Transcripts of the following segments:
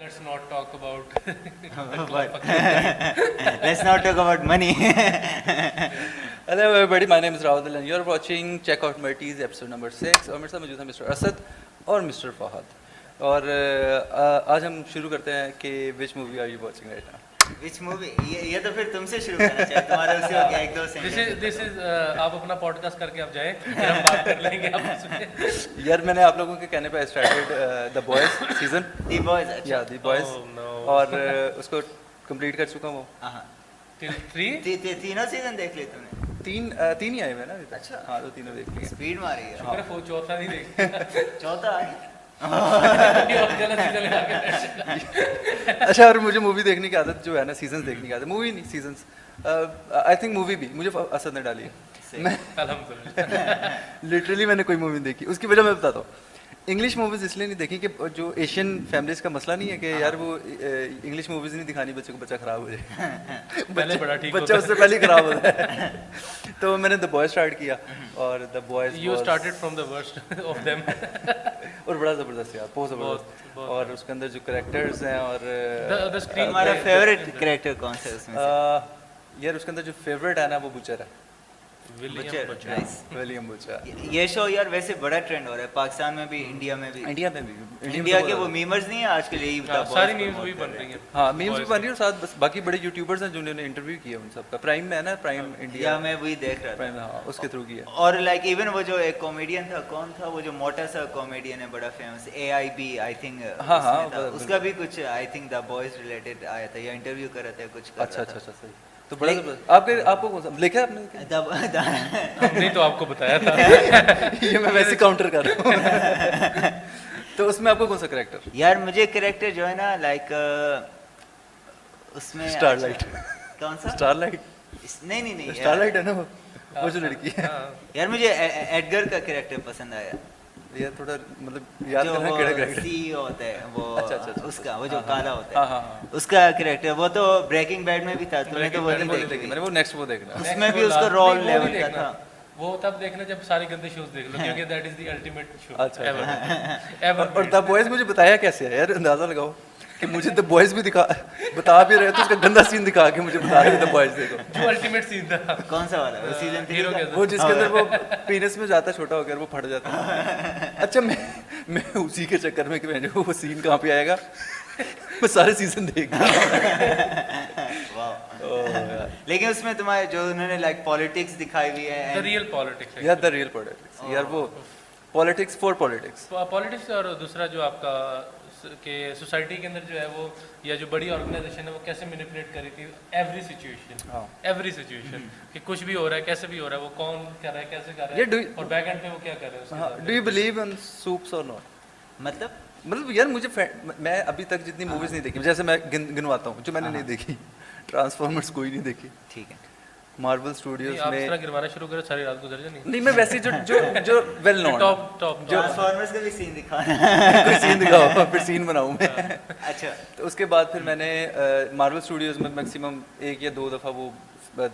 Let's not talk about But let's not talk about money. Hello everybody, my name is Rahul and you're watching Check Out Merties episode number 6 और मेरे साथ मौजूद है mister Asad और mister Fahad और आज हम शुरू करते हैं कि which movie are you watching right now. Which movie? ये तो फिर तुमसे शुरू करना चाहिए, तुम्हारे उससे हो गया एक दो this is आप अपना पॉडकास्ट करके आप जाएं, फिर हम बात कर लेंगे आपसे। यार मैंने आप लोगों के कहने पे started the boys season The Boys, अच्छा। या द बॉयज Oh, no. और उसको कंप्लीट कर चुका हूँ वो। हाँ। Three? तीनों सीजन देख लिए तुमने? तीन ही आए हुए हैं ना अभी तक। अच्छा। हाँ तो तीनों देख लिए। स्पीड मारी है। शुक्र है वो चौथा नहीं देख चौथा आ गया। गलत सीजन लगा के बैठ गया। अच्छा और मुझे मूवी देखने की आदत जो है ना सीजन्स देखने की आदत, मूवी नहीं सीजन्स, आई थिंक मूवी भी मुझे असद ने डाली है। मैं अल्हम्दुलिल्लाह। लिटरली मैंने कोई मूवी नहीं देखी, उसकी वजह मैं बताता हूँ। इंग्लिश मूवीज इसलिए नहीं देखी कि जो एशियन फैमिलीज का मसला नहीं है कि यार वो इंग्लिश मूवीज नहीं दिखानी बच्चे को, बच्चा खराब हो जाए। पहले बड़ा ठीक बच्चा उससे पहले ही खराब होता है। तो मैंने द बॉय स्टार्ट किया और the boys You started from the worst of them. और बड़ा ज़बरदस्त यार, बहुत ज़बरदस्त। और उसके अंदर जो करेक्टर्स हैं और The screen तुम्हारा फेवरेट कैरेक्टर कौन सा है उसमें से? यार उसके अंदर जो फेवरेट है ना वो बुचर है, William Butcher. Nice. William butcher. ये शो यार वैसे बड़ा ट्रेंड हो रहा है पाकिस्तान में भी, इंडिया में भी। इंडिया में भी, इंडिया के वो मीमर्स नहीं है आजकल यही हाँ, सारी मीम्स वही बन रही हैं। हाँ मीम्स भी बन रही है और साथ बस बाकी बड़े यूट्यूबर्स हैं जिन्होंने इंटरव्यू किया उन सबका। प्राइम में है ना, प्राइम इंडिया या मैं वही देख रहा था। प्राइम, हाँ उसके थ्रू किया। और लाइक इवन वो जो एक कॉमेडियन था, कौन था वो जो मोटा सा कॉमेडियन है बड़ा फेमस, AIB आई थिंक। हाँ, हाँ, उसका भी कुछ I think the boys related आया था या इंटरव्यू कर रहा था कुछ कर अच्छा रहा अच्छा था। अच्छा सही। तो बड़ा ज़बरदस्त। आपको कौन सा लिखा है आपने? हमने तो आपको बताया था। ये मैं वैसे काउंटर कर रहा हूँ। तो उसमें आपको कौन सा करेक्टर? यार मुझे कैरेक्टर जो है ना लाइक उसमें स्टारलाइट। कौन सा? स्टारलाइट, नहीं नहीं नहीं स्टारलाइट है ना वो जो लड़की है। यार मुझे एडगर का कैरेक्टर पसंद आया। यार थोड़ा मतलब याद जो करना वो केड़ा करेक्टर। CEO होता है वो, अच्छा। उसका वो जो हाँ, काला हाँ, होता है, हाँ, हाँ। उसका कैरेक्टर वो तो ब्रेकिंग बैड में भी था, तुमने तो वो Breaking नहीं Bad वो नहीं देखी देखी मैंने, वो नेक्स्ट वो देखना। उसमें भी उसका रोल नहीं, वो लेवल नहीं का देखना। था। वो तब देखना जब सारे गंदे शोज देख लो, क्योंकि that is the ultimate show अच्छा। एवर। और द बॉयज मुझे बताया कैसे है यार, अंदाजा लगाओ कि मुझे द बॉयज भी बता भी रहे तो उसका गंदा सीन दिखा के मुझे बता रहे द बॉयज देखो। जो अल्टीमेट सीन था कौन सा वाला? वो सीजन 3 हीरो के वो जिसके अंदर वो पीनस में जाता छोटा होकर वो फट जाता है। अच्छा मैं उसी के चक्कर में कि मैंने वो सीन कहाँ पे आएगा, मैं सारे सीजन देख लेकिन उसमें तुम्हारे जो उन्होंने लाइक पॉलिटिक्स दिखाई हुई द है, रियल पॉलिटिक्स यार द रियल पॉलिटिक्स, यार वो पॉलिटिक्स फॉर पॉलिटिक्स। पॉलिटिक्स। और दूसरा जो आपका के सोसाइटी के अंदर जो है वो, या जो बड़ी ऑर्गेनाइजेशन है वो कैसे मैनिपुलेट करी थी एवरी सिचुएशन, हाँ। एवरी सिचुएशन कि कुछ भी हो रहा है, कैसे भी हो रहा है, वो कौन कर रहा है, कैसे कर रहा Yeah, do है, you- और बैक एंड पे वो क्या कर रहा है उसके साथ। Do you believe in soups और नॉट? मतलब यार मुझे मैं अभी तक जितनी मूवीज नहीं देखी, जैसे मैं गिनवाता हूँ जो मैंने नहीं देखी। ट्रांसफॉर्मर्स कोई नहीं देखी, ठीक है। मार्वल स्टूडियोज आप इस तरह में गिरवाना शुरू करो, सारी रात गुजर जानी। नहीं, मैं वैसे जो जो जो वेल नोन टॉप ट्रांसफॉर्मर्स का भी सीन दिखा। कोई सीन दिखाओ फिर सीन बनाऊं मैं। अच्छा तो उसके बाद फिर मैंने मार्वल स्टूडियोज में मैक्सिमम 1 या 2 दफ़ा वो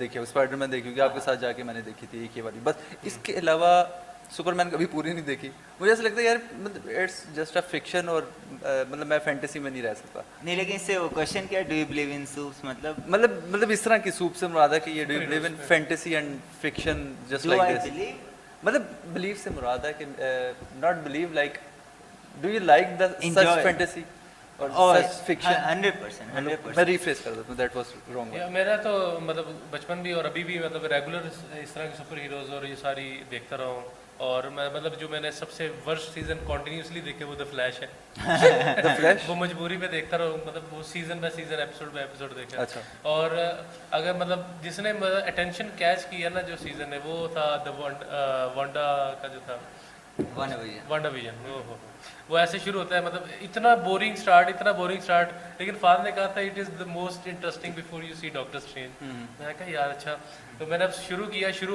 देखी, स्पाइडरमैन देखी होगी आपके साथ जाके मैंने देखी थी एक ही वाली बस। इसके अलावा सुपरमैन कभी पूरी नहीं देखी। मुझे ऐसा लगता है यार मतलब इट्स जस्ट अ फिक्शन और मतलब मैं फैंटेसी में नहीं रह सकता। नहीं, लेकिन इससे वो क्वेश्चन क्या, do you believe in soups? मतलब इस तरह की सूप से मुराद है कि ये do you believe in fantasy and fiction just do I like this. Believe? मतलब बिलीव से मुराद है कि not believe like do you like the Enjoy. Such fantasy और और सच फिक्शन। 100% मैं 100%। रिफ्रेश कर देता हूँ, दैट वाज रॉन्ग। मेरा तो मतलब बचपन भी और अभी भी मतलब रेगुलर इस तरह के सुपर हीरोज और ये सारी देखता रहा हूँ। और मैं मतलब जो मैंने सबसे वर्स्ट सीजन कॉन्टिन्यूसली देखे वो द फ्लैश है। द फ्लैश वो मजबूरी में देखता रहा हूँ, मतलब वो season by season episode by episode देखा। अच्छा। और अगर मतलब जिसने अटेंशन कैच किया ना जो सीजन है वो था द वांडा का जो था वांडा विजन। वो ऐसे शुरू होता है, मतलब इतना बोरिंग स्टार्ट, लेकिन फादर ने कहा था it is the most interesting before you see Doctor Strange. मैंने कहा यार अच्छा। तो मैंने अब शुरू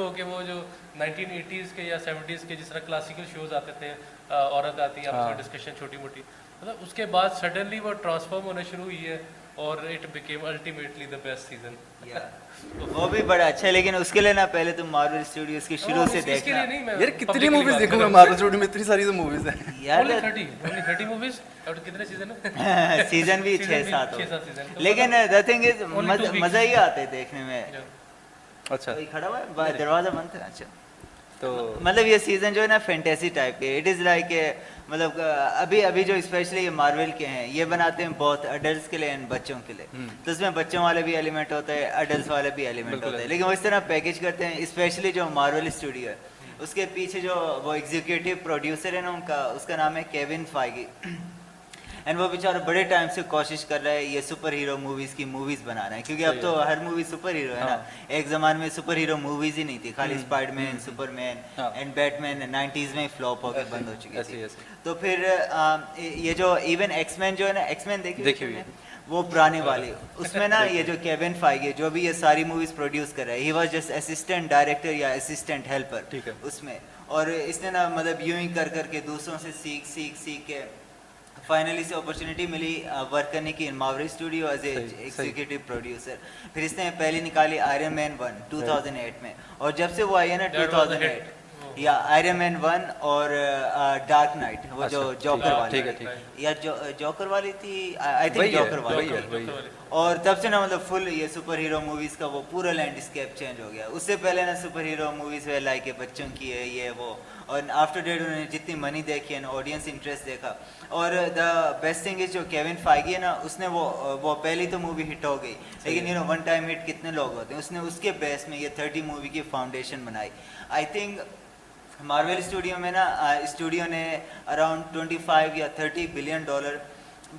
होके वो जो 1980s के या 70s के जिस तरह क्लासिकल शोज आते थे, औरत आती है आपस में डिस्कशन छोटी मोटी, मतलब उसके बाद सडनली वो ट्रांसफॉर्म होना शुरू हुई है और it became ultimately the best season. वो भी बड़ा अच्छा है, लेकिन उसके लिए ना पहले तुम मार्वल स्टूडियोज की शुरू से देखना। यार कितनी मूवीज देखूंगा मार्वल स्टूडियो में, इतनी सारी तो मूवीज हैं यार। 30 मूवीज और कितने सीजन है? सीजन भी 6-7 सीजन। लेकिन द थिंग इज मजा ही आता है देखने में। अच्छा कोई खड़ा हुआ है, दरवाजा बंद था। अच्छा, तो मतलब ये सीजन जो है ना फैंटेसी टाइप के, इट इज़ लाइक मतलब अभी जो स्पेशली ये मार्वल के हैं ये बनाते हैं बहुत अडल्ट के लिए एंड बच्चों के लिए, तो उसमें बच्चों वाले भी एलिमेंट होता है, अडल्ट वाले भी एलिमेंट होता है, लेकिन वो इस तरह पैकेज करते हैं। स्पेशली जो मार्वल स्टूडियो है उसके पीछे जो वो एग्जीक्यूटिव प्रोड्यूसर है ना उनका, उसका नाम है केविन फाइगी, एंड वो बेचारा बड़े टाइम से कोशिश कर रहा है ये सुपर हीरो मूवीज की मूवीज बनाना है, क्योंकि अब तो हर मूवी सुपर हीरो है ना। एक जमाने में सुपर हीरो मूवीज ही नहीं थी, खाली Spiderman, Superman and Batman 90s में फ्लॉप होकर बंद हो चुकी थी। तो फिर ये जो इवन एक्समैन जो है ना, एक्समैन देखी हुई है वो पुराने वाली, उसमें ना ये जो केविन फाइगी जो भी ये सारी मूवीज प्रोड्यूस कर रहा है, he was just assistant director या असिस्टेंट हेल्पर उसमें, और इसने ना मतलब यूं ही कर करके दूसरों से सीख के फाइनली से अपॉर्चुनिटी मिली वर्क करने की in Marvel studio as executive producer. फिर इसने पहली निकाली आयरन मैन 1 2008 में, और जब से वो आई है ना 2008 या आयरन मैन 1 और डार्क नाइट, वो जो जॉकर वाली या जॉकर वाली थी, आई थिंक जॉकर वाली, और तब से ना मतलब फुल ये सुपर हीरो मूवीज का वो पूरा लैंडस्केप चेंज हो गया। उससे पहले ना सुपर हीरो मूवीज वे लाइक बच्चों की है ये वो, और आफ्टर डेट उन्होंने जितनी मनी देखी है ना, ऑडियंस इंटरेस्ट देखा, और द बेस्ट थिंग इज जो केविन फाइगी है ना, उसने वो पहली तो मूवी हिट हो गई, लेकिन you know one time hit कितने लोग होते हैं, उसने उसके बेस में ये 30 मूवी की फाउंडेशन बनाई। आई थिंक मार्वल स्टूडियो में ना स्टूडियो ने अराउंड 25 या 30 बिलियन डॉलर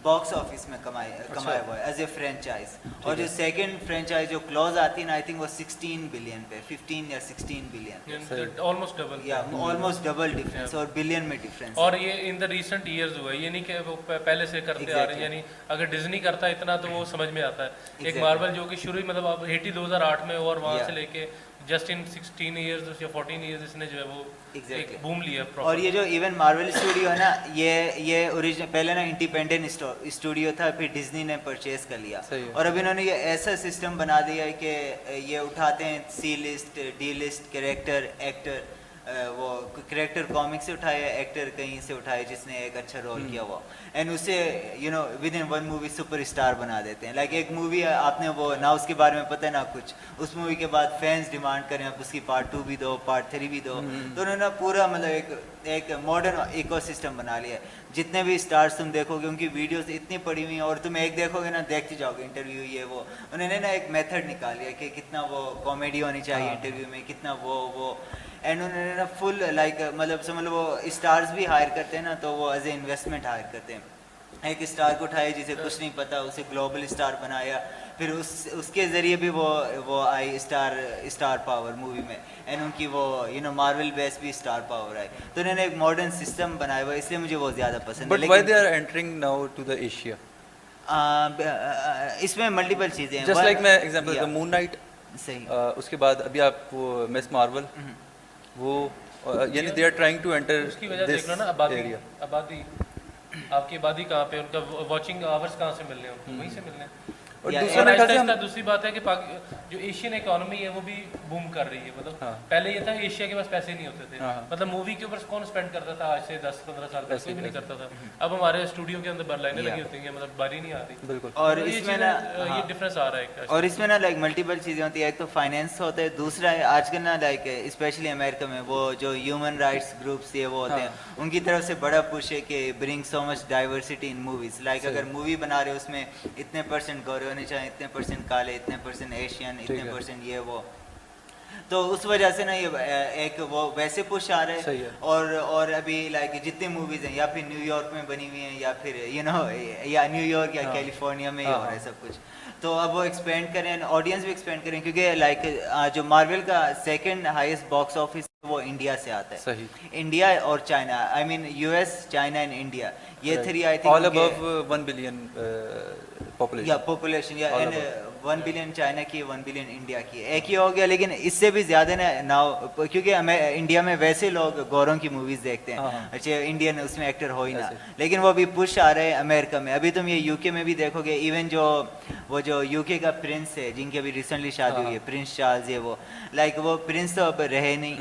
बॉक्स ऑफिस में कमाया हुआ है एज ए फ्रेंचाइज, और जो सेकंड फ्रेंचाइज जो क्लोज आती है ना, आई थिंक वो 16 बिलियन पे, 15 या 16 बिलियन, ऑलमोस्ट डबल, या ऑलमोस्ट डबल डिफरेंस, और बिलियन में डिफरेंस। और ये इन द रीसेंट इयर्स हुआ है, ये नहीं कि वो पहले से करते आ रहे हैं, यानी अगर डिज्नी करता है इतना तो वो समझ में आता है। एक मार्वल जो कि शुरू ही मतलब अब 2008 में, और वहाँ से लेके जस्ट इन 16 इयर्स या 14 इयर्स इसने जो है वो एक बूम लिया। और ये जो इवन मार्वल स्टूडियो है ना, ये ओरिजिनल पहले ना इंडिपेंडेंट स्टूडियो था, फिर डिज्नी ने परचेज कर लिया, और अब इन्होंने ये ऐसा सिस्टम बना दिया है कि ये उठाते हैं C list, D list character, actor, वो कैरेक्टर कॉमिक से उठाए, एक्टर कहीं से उठाए जिसने एक अच्छा रोल किया हुआ, एंड उसे you know with in one movie superstar बना देते हैं। लाइक एक मूवी आपने वो ना उसके बारे में पता है ना कुछ, उस मूवी के बाद फैंस डिमांड करें आप उसकी पार्ट 2 भी दो, पार्ट 3 भी दो, तो उन्होंने पूरा मतलब एक मॉडर्न इकोसिस्टम बना लिया है। जितने भी स्टार्स तुम देखोगे उनकी वीडियोस इतनी पड़ी हुई हैं, और तुम एक देखोगे ना देखते जाओगे इंटरव्यू ये वो, उन्होंने ना एक मेथड निकाल लिया कि कितना वो कॉमेडी होनी चाहिए इंटरव्यू में, कितना वो एंड उन्होंने ना फुल लाइक मतलब समझ लो वो स्टार्स भी हायर करते हैं ना, तो वो एज ए इन्वेस्टमेंट हायर करते हैं। एक स्टार को उठाया जिसे कुछ नहीं पता, उसे ग्लोबल स्टार बनाया, फिर उसके ज़रिए भी वो आई स्टार पावर मूवी में, एंड उनकी वो यू नो मार्वल बेस भी स्टार पावर आई, तो उन्होंने एक मॉडर्न सिस्टम बनाया हुआ, इसलिए मुझे वो ज़्यादा पसंद है। But why they are entering now to the Asia? इसमें मल्टीपल चीज़ें हैं, जस्ट लाइक मैं एग्जांपल द मून नाइट, सही, उसके बाद अभी आप वो मिस मार्वल, वो यानी they are trying to enter उसकी वजह देख लो ना, आबादी आपकी आबादी कहाँ पे, उनका वॉचिंग आवर्स कहाँ से मिल रहे हैं उनको, वहीं से मिल रहे हैं। और दूसरी बात है कि जो एशियन इकोनॉमी है वो भी बूम कर रही है, मतलब पहले ये था एशिया के पास पैसे नहीं होते थे, मतलब मूवी के ऊपर कौन स्पेंड करता था आज से 10-15 साल पहले, कोई भी नहीं करता था। अब हमारे स्टूडियो के अंदर लाइनें लगी होती हैं, मतलब बारी नहीं आती, बिल्कुल। और इसमें ना ये डिफरेंस आ रहा है, और इसमें ना लाइक मल्टीपल चीज़ें होती है, एक तो फाइनेंस होता है, दूसरा है आजकल ना लाइक स्पेशली अमेरिका में वो जो ह्यूमन राइट्स ग्रुप्स ये वो होते हैं, उनकी तरफ से बड़ा पुश है कि bring so much diversity in movies, like अगर मूवी बना रहे हो उसमें इतने % गोरे होने चाहिए, इतने % काले, इतने % एशियन, इतने % ये वो, तो उस वजह से ना ये एक वो वैसे पुश आ रहे हैं। और अभी लाइक जितनी मूवीज हैं या फिर न्यूयॉर्क में बनी हुई हैं या फिर यू नो या न्यूयॉर्क या कैलिफोर्निया में ही हो रहा है सब कुछ, तो अब वो एक्सपेंड करें, ऑडियंस भी एक्सपेंड करें, क्योंकि लाइक जो मार्वल का सेकंड हाईएस्ट बॉक्स ऑफिस वो इंडिया से आता है। सही। इंडिया और China, I mean US, China and India, ये 3 I think all above 1 billion population या पॉपुलेशन या एंड 1 बिलियन चाइना की 1 बिलियन इंडिया की एक ही हो गया, लेकिन इससे भी ज्यादा ना नाउ, क्योंकि हमें इंडिया में वैसे लोग गौरों की मूवीज देखते हैं, अच्छा इंडियन उसमें एक्टर हो ही ना, लेकिन वो भी पुश आ रहे हैं अमेरिका में। अभी तुम ये यूके में भी देखोगे, इवन जो यूके का प्रिंस है जिनकी अभी रिसेंटली शादी हुई है, प्रिंस चार्ल्स, ये वो लाइक वो प्रिंस तो अब रहे नहीं,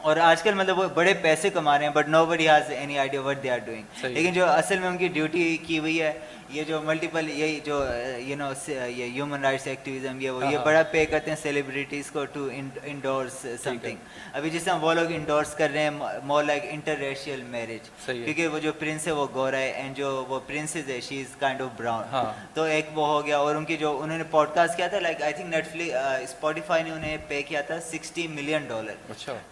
और आजकल मतलब वो बड़े पैसे कमा रहे हैं, but nobody has any idea what they are doing. लेकिन जो असल में उनकी ड्यूटी की हुई है, ये जो मल्टीपल ये जो यू नो ये ह्यूमन राइट्स एक्टिविज्म ये वो ये बड़ा पे करते हैं सेलिब्रिटीज को टू इंडोर्स समथिंग। अभी जिस तरह वो लोग इंडोर्स कर रहे हैं मोर लाइक इंटररेशियल मैरिज, क्योंकि वो जो प्रिंस है वो गोरा है एंड जो वो प्रिंसेस है she is kind of brown, तो एक वो हो गया। और उनकी जो उन्होंने पॉडकास्ट किया था, like I think Netflix Spotify ने उन्हें पे किया था $60 million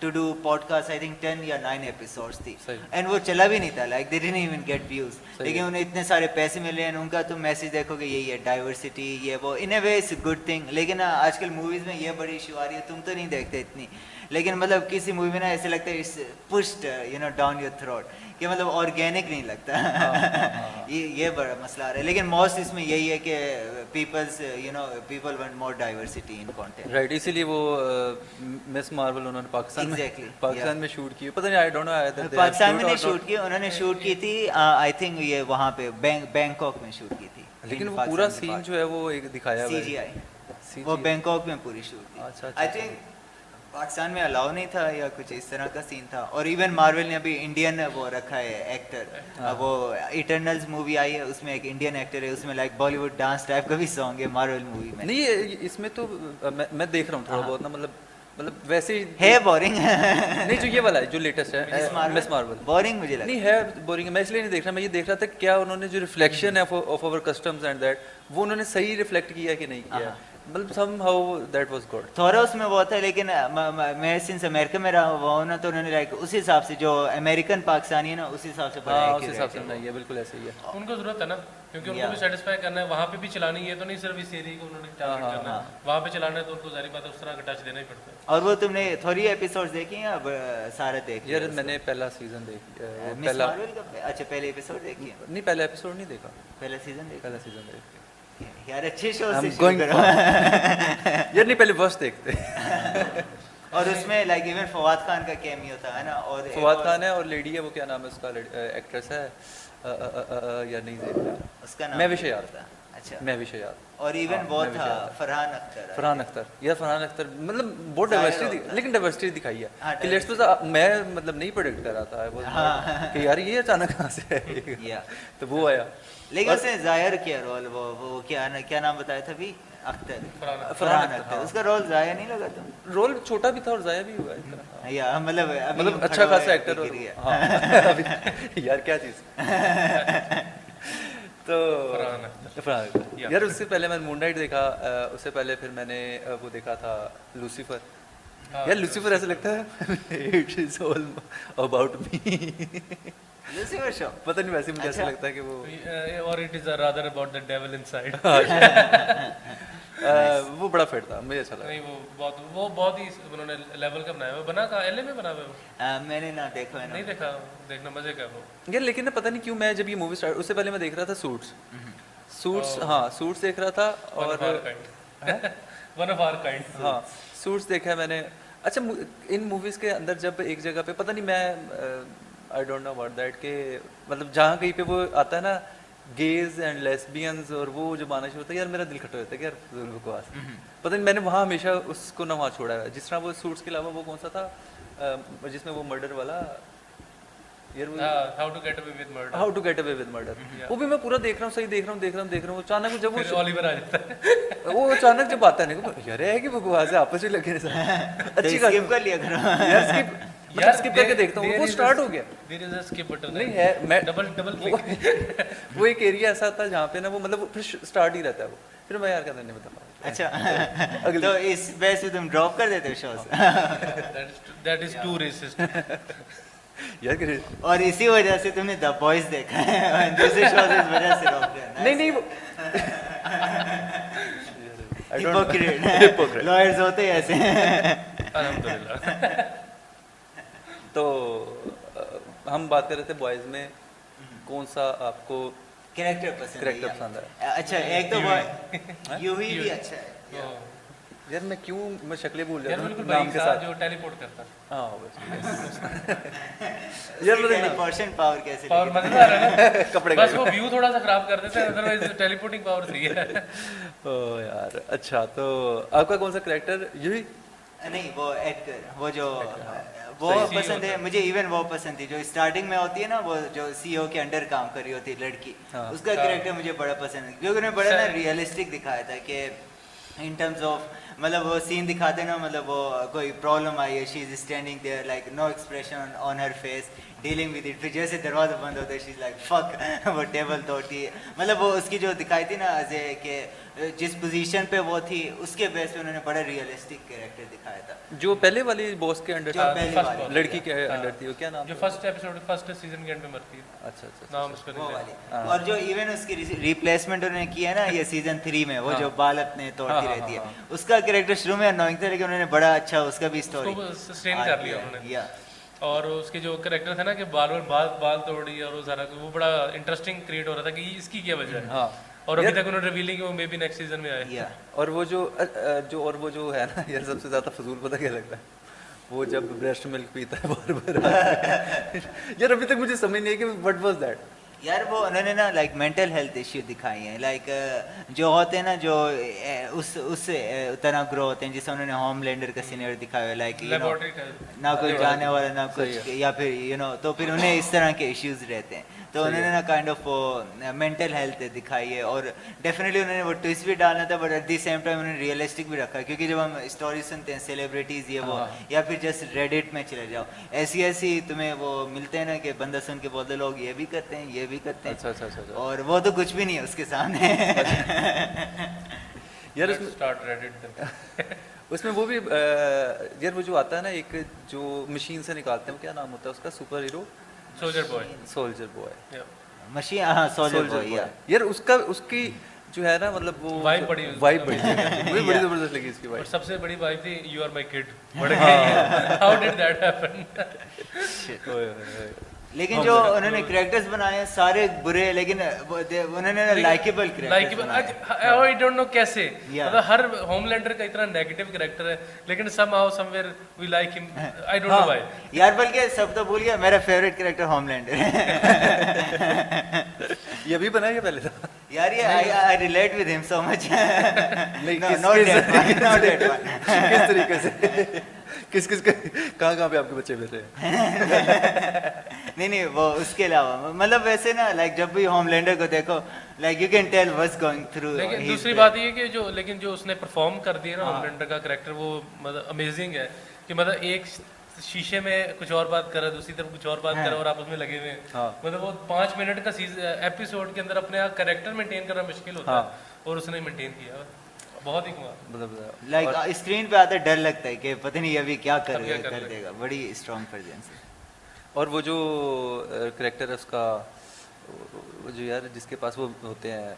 to do podcast, I think 10 या 9 एपिसोड्स थी, एंड वो चला भी नहीं था, like they didn't even get views, लेकिन उन्हें इतने सारे पैसे मिले। उनका तुम मैसेज देखोगे यही है, डाइवर्सिटी ये वो, इन ए वे इट्स गुड थिंग। लेकिन आजकल मूवीज में ये बड़ी इशू आ रही है, तुम तो नहीं देखते इतनी, लेकिन मतलब किसी मूवी में ना ऐसे लगता है it's pushed you know down your throat, कि मतलब ऑर्गेनिक नहीं लगता। ये बड़ा मसला आ रहा है, लेकिन मोस्ट इसमें यही है कि people want more diversity in content, right. इसीलिए वो मिस मार्वल उन्होंने पाकिस्तान में शूट की, पता नहीं, आई डोंट नो पाकिस्तान में नहीं शूट की, उन्होंने शूट की थी आई थिंक ये वहाँ पे बैंकॉक में शूट की थी, लेकिन वो पूरा सीन जो है वो एक दिखाया हुआ है CGI, वो बैंकॉक में पूरी शूट थी। अच्छा, आई थिंक पाकिस्तान में अलाउ नहीं था या कुछ इस तरह का सीन था। और इवन मार्वल ने अभी इंडियन वो रखा है एक्टर, वो इटर्नल्स मूवी आई है उसमें एक इंडियन एक्टर है, उसमें लाइक बॉलीवुड डांस टाइप का भी सॉन्ग है मार्वल मूवी में। नहीं इसमें तो मैं देख रहा हूँ थोड़ा बहुत ना, मतलब वैसे है बोरिंग नहीं, जो ये वाला है जो लेटेस्ट है मिस मार्वल, बोरिंग मुझे लगा नहीं है, बोरिंग है। मैं इसलिए नहीं देख रहा, मैं ये देख रहा था क्या उन्होंने जो रिफ्लेक्शन है of our customs and that, वो उन्होंने सही रिफ्लेक्ट किया कि नहीं किया, मतलब somehow that was good। थोड़ा उसमें वो था, लेकिन मैं सिंस अमेरिका में रहा हुआ हूँ ना, तो उन्होंने लाइक उस हिसाब से जो अमेरिकन पाकिस्तानी है ना उस हिसाब से उस हिसाब से नहीं है, बिल्कुल ऐसे ही है। उनको जरूरत है ना, क्योंकि उनको भी सेटिस्फाई करना है, वहाँ पे भी चलानी है, तो नहीं सिर्फ इस एरिया को उन्होंने टारगेट करना है, वहाँ पे चलाना है तो उनको जारी बात है उस तरह का टच देना ही पड़ता है। और वो तुमने थोड़ी एपिसोड्स देखी हैं अब सारा देख यार मैंने पहला सीजन पहला अच्छा पहले एपिसोड देखी है? नहीं पहला एपिसोड नहीं देखा, पहला सीजन देखा यार, अच्छे शो से शुरू करो यार, नहीं पहले बस देखते और उसमें लाइक इवन फवाद खान का कैमियो था है ना, और फवाद खान है और लेडी है, वो क्या नाम है उसका, एक्ट्रेस है यार नहीं देखा उसका नाम, मैं विषय याद था। अच्छा, मैं विषय याद, और इवन वो था फरहान अख्तर यार फरहान अख्तर, मतलब बहुत डाइवर्सिटी, लेकिन डाइवर्सिटी दिखाई है कि लेट्स सपोज मैं मतलब नहीं प्रेडिक्ट कर रहा था कि यार ये अचानक कहाँ से आएगा, तो वो आया। लेकिन उसने जाहिर किया रोल, वो क्या नाम बताया था अभी, फरहान अख्तर, उसका रोल जाया नहीं लगा तुम? रोल छोटा भी था और जाया भी हुआ है या मतलब अच्छा खासा एक्टर हो गया यार, क्या चीज तो फरहान यार। उससे पहले मैंने मून नाइट देखा, उससे पहले फिर मैंने वो देखा था लूसीफर। यार लूसीफर ऐसा लगता है it is all about me, Lucifer show, पता नहीं वैसे मुझे ऐसा लगता है कि वो, और it is rather about the devil inside. वो बड़ा फिट था, मुझे अच्छा लगा। नहीं वो बहुत ही उन्होंने लेवल का बनाया हुआ, बना कहाँ, एलए में बना हुआ है वो? मैंने ना देखा है ना, नहीं देखा, देखना मजे का वो यार। लेकिन ना पता नहीं क्यों मैं जब ये मूवी स्टार्ट, उससे पहले मैं देख रहा था सूट्स, हाँ सूट्स देख रहा था, और वन ऑफ आवर काइंड, हाँ सूट्स देखा है मैंने। अच्छा इन मूवीज के अंदर जब एक जगह पे पता नहीं, मैं आई डोंट नो अबाउट दैट के, मतलब जहाँ कहीं पे वो आता है ना गेज एंड लेस्बियंस, और वो जब आना शुरू होता है यार मेरा दिल खट्टा होता है कि यार बकवास, पता नहीं मैंने वहाँ हमेशा उसको ना वहाँ छोड़ा है। जिस तरह वो सूट्स के अलावा वो कौन सा था जिसमें वो मर्डर वाला, यार how to get away with murder, वो भी मैं पूरा देख रहा हूँ, सही देख रहा हूँ, अचानक जब वो ओलिवर आ जाता है वो अचानक जब आता है ना यार है कि बकवास है, आपस में लगे अच्छी स्किप कर लिया करो यार स्किप करके देखता हूँ, वो स्टार्ट हो गया, there is a skip button नहीं है, मैं डबल क्लिक वो एक एरिया ऐसा था जहाँ पे ना वो मतलब फिर स्टार्ट ही रहता है वो, फिर मैं यार कहता नहीं बता पाऊँ। अच्छा तो इस वजह से तुम ड्रॉप कर देते हो shows? That is too racist यार, और इसी वजह से तुमने द बॉयज देखा है, दूसरे शोज इस वजह से ड्रॉप किया? नहीं वो हिपोक्रेट लॉयर्स होते हैं ऐसे। अल्हम्दुलिल्लाह। तो हम बात कर रहे थे बॉयज में, कौन सा आपको कैरेक्टर पसंद है कैरेक्टर पसंद है? अच्छा एक तो वो यूवी भी अच्छा है यार मैं क्यों मैं शक्लें भूल यार जाता बिल्कुल हूँ नाम के भाई साथ। जो टेलीपोर्ट करता है हाँ बस यार यार वो वो देखना टेलीपोर्शन पावर कैसे पावर लेके मजेदार है ना कपड़े बस वो व्यू थोड़ा सा खराब कर देते हैं अदरवाइज टेलीपोर्टिंग पावर सही है ओ यार अच्छा तो आपका कौन सा कैरेक्टर यही नहीं वो एडगर वो जो वो सही पसंद होता है है। मुझे इवन वो पसंद थी जो स्टार्टिंग में होती है ना वो जो सीईओ के अंडर काम कर रही होती है लड़की हाँ। उसका कैरेक्टर मुझे बड़ा पसंद है क्योंकि उन्होंने बड़ा ना सही। रियलिस्टिक दिखाया था कि इन टर्म्स ऑफ मतलब वो सीन दिखाते ना मतलब वो कोई प्रॉब्लम आई है she is standing there like no expression on her face dealing with it फिर जैसे दरवाजा बंद होता है शी इज लाइक फक वो टेबल तोड़ती है मतलब वो उसकी जो दिखाई थी ना अजय के जिस पोजीशन पे वो थी उसके बेस पे उन्होंने बड़ा रियलिस्टिक कैरेक्टर दिखाया था जो पहले वाली बॉस के अंडर जो था पहले first वाली boss। लड़की के अंडर थी वो क्या नाम जो था? फर्स्ट एपिसोड फर्स्ट सीजन के एंड में मरती है अच्छा अच्छा नाम उसका वो नहीं वाली हाँ। और जो इवन उसकी रिप्लेसमेंट उन्होंने किया है ना ये सीजन 3 में वो हाँ। जो बाल अपने तोड़ती हाँ, रहती हाँ, है उसका कैरेक्टर शुरू में अनोइंग था लेकिन उन्होंने बड़ा अच्छा उसका भी स्टोरी उसको सस्टेन कर लिया उन्होंने या और उसके जो करेक्टर था ना कि बाल बाल तोड़ी और वो सारा वो बड़ा इंटरेस्टिंग क्रिएट हो रहा था कि इसकी क्या वजह है हाँ और अभी तक उन्होंने रिवीलिंग वो मे बी नेक्स्ट सीजन में आए या और वो जो है ना यार सबसे ज्यादा फजूल पता क्या लगता है वो जब ब्रेस्ट मिल्क पीता है बार बार यार अभी तक मुझे समझ नहीं है कि व्हाट वाज दैट यार वो उन्होंने ना लाइक मेंटल हेल्थ इश्यू दिखाई हैं लाइक जो होते हैं ना जो उससे उतना ग्रो होते हैं जिसे उन्होंने होमलैंडर का सीनियर दिखाया है लाइक लेबोरेटरी टाइप ना कोई जाने वाला ना सही कुछ या फिर तो फिर उन्हें इस तरह के इश्यूज रहते हैं तो उन्होंने ना काइंड ऑफ वो मेंटल हेल्थ दिखाई है और डेफिनेटली उन्होंने वो ट्विस्ट भी डालना था but at the same time उन्होंने रियलिस्टिक भी रखा है क्योंकि जब हम स्टोरी सुनते हैं सेलिब्रिटीज ये वो या फिर जस्ट रेडिट में चले जाओ ऐसी तुम्हें वो मिलते हैं ना कि बंदा सुन के बोलते लोग ये भी करते हैं ये भी करते हैं अच्छा अच्छा अच्छा अच्छा। और वो तो कुछ भी नहीं है उसके सामने यार उसमें स्टार्ट रेडिट उसमें वो भी यार वो जो आता है ना एक जो मशीन से निकालते हैं वो क्या नाम होता है उसका super hero soldier boy soldier boy machine हाँ सोल्जर बॉय या यार उसका उसकी जो है ना मतलब वो Vibe बड़ी वाइब बड़ी मुझे बड़ी जबरदस्त लगी इसकी और वाइब सबसे बड़ी बात थी यू आर माय किड बड़े हाउ डिड दैट हैपन लेकिन जो उन्होंने कैरेक्टर्स बनाए हैं सारे बुरे लेकिन उन्होंने likeable like I don't no कैसे Yeah. मतलब हर होमलैंडर का इतना नेगेटिव कैरेक्टर है लेकिन somehow somewhere we like him I don't know why यार बल्कि सब तो भूल गया मेरा फेवरेट कैरेक्टर होमलैंडर है ये भी बनाया पहले था यार ये I relate with him so much नहीं, नॉट दैट किस तरीके से किस किस कहाँ पे आपके बच्चे बैठे हैं नहीं वो उसके अलावा मतलब वैसे ना लाइक जब भी होमलैंडर को देखो like you can tell what's going through लेकिन दूसरी बात ये कि जो उसने परफॉर्म कर दिया ना होमलैंडर का कैरेक्टर वो मतलब अमेजिंग है कि मतलब एक शीशे में कुछ और बात कर रहा है दूसरी तरफ कुछ और बात कर रहा है और आपस में लगे हुए हैं हाँ। मतलब वो 5 मिनट का एपिसोड के अंदर अपने कैरेक्टर मेंटेन करना मुश्किल होता है और उसने मेंटेन किया बहुत ही कमाल मतलब लाइक स्क्रीन पे आते डर लगता है कि पता नहीं अभी क्या कर देगा बड़ी स्ट्रॉन्ग प्रेजेंस है और वो जो करेक्टर है उसका वो जो यार जिसके पास वो होते हैं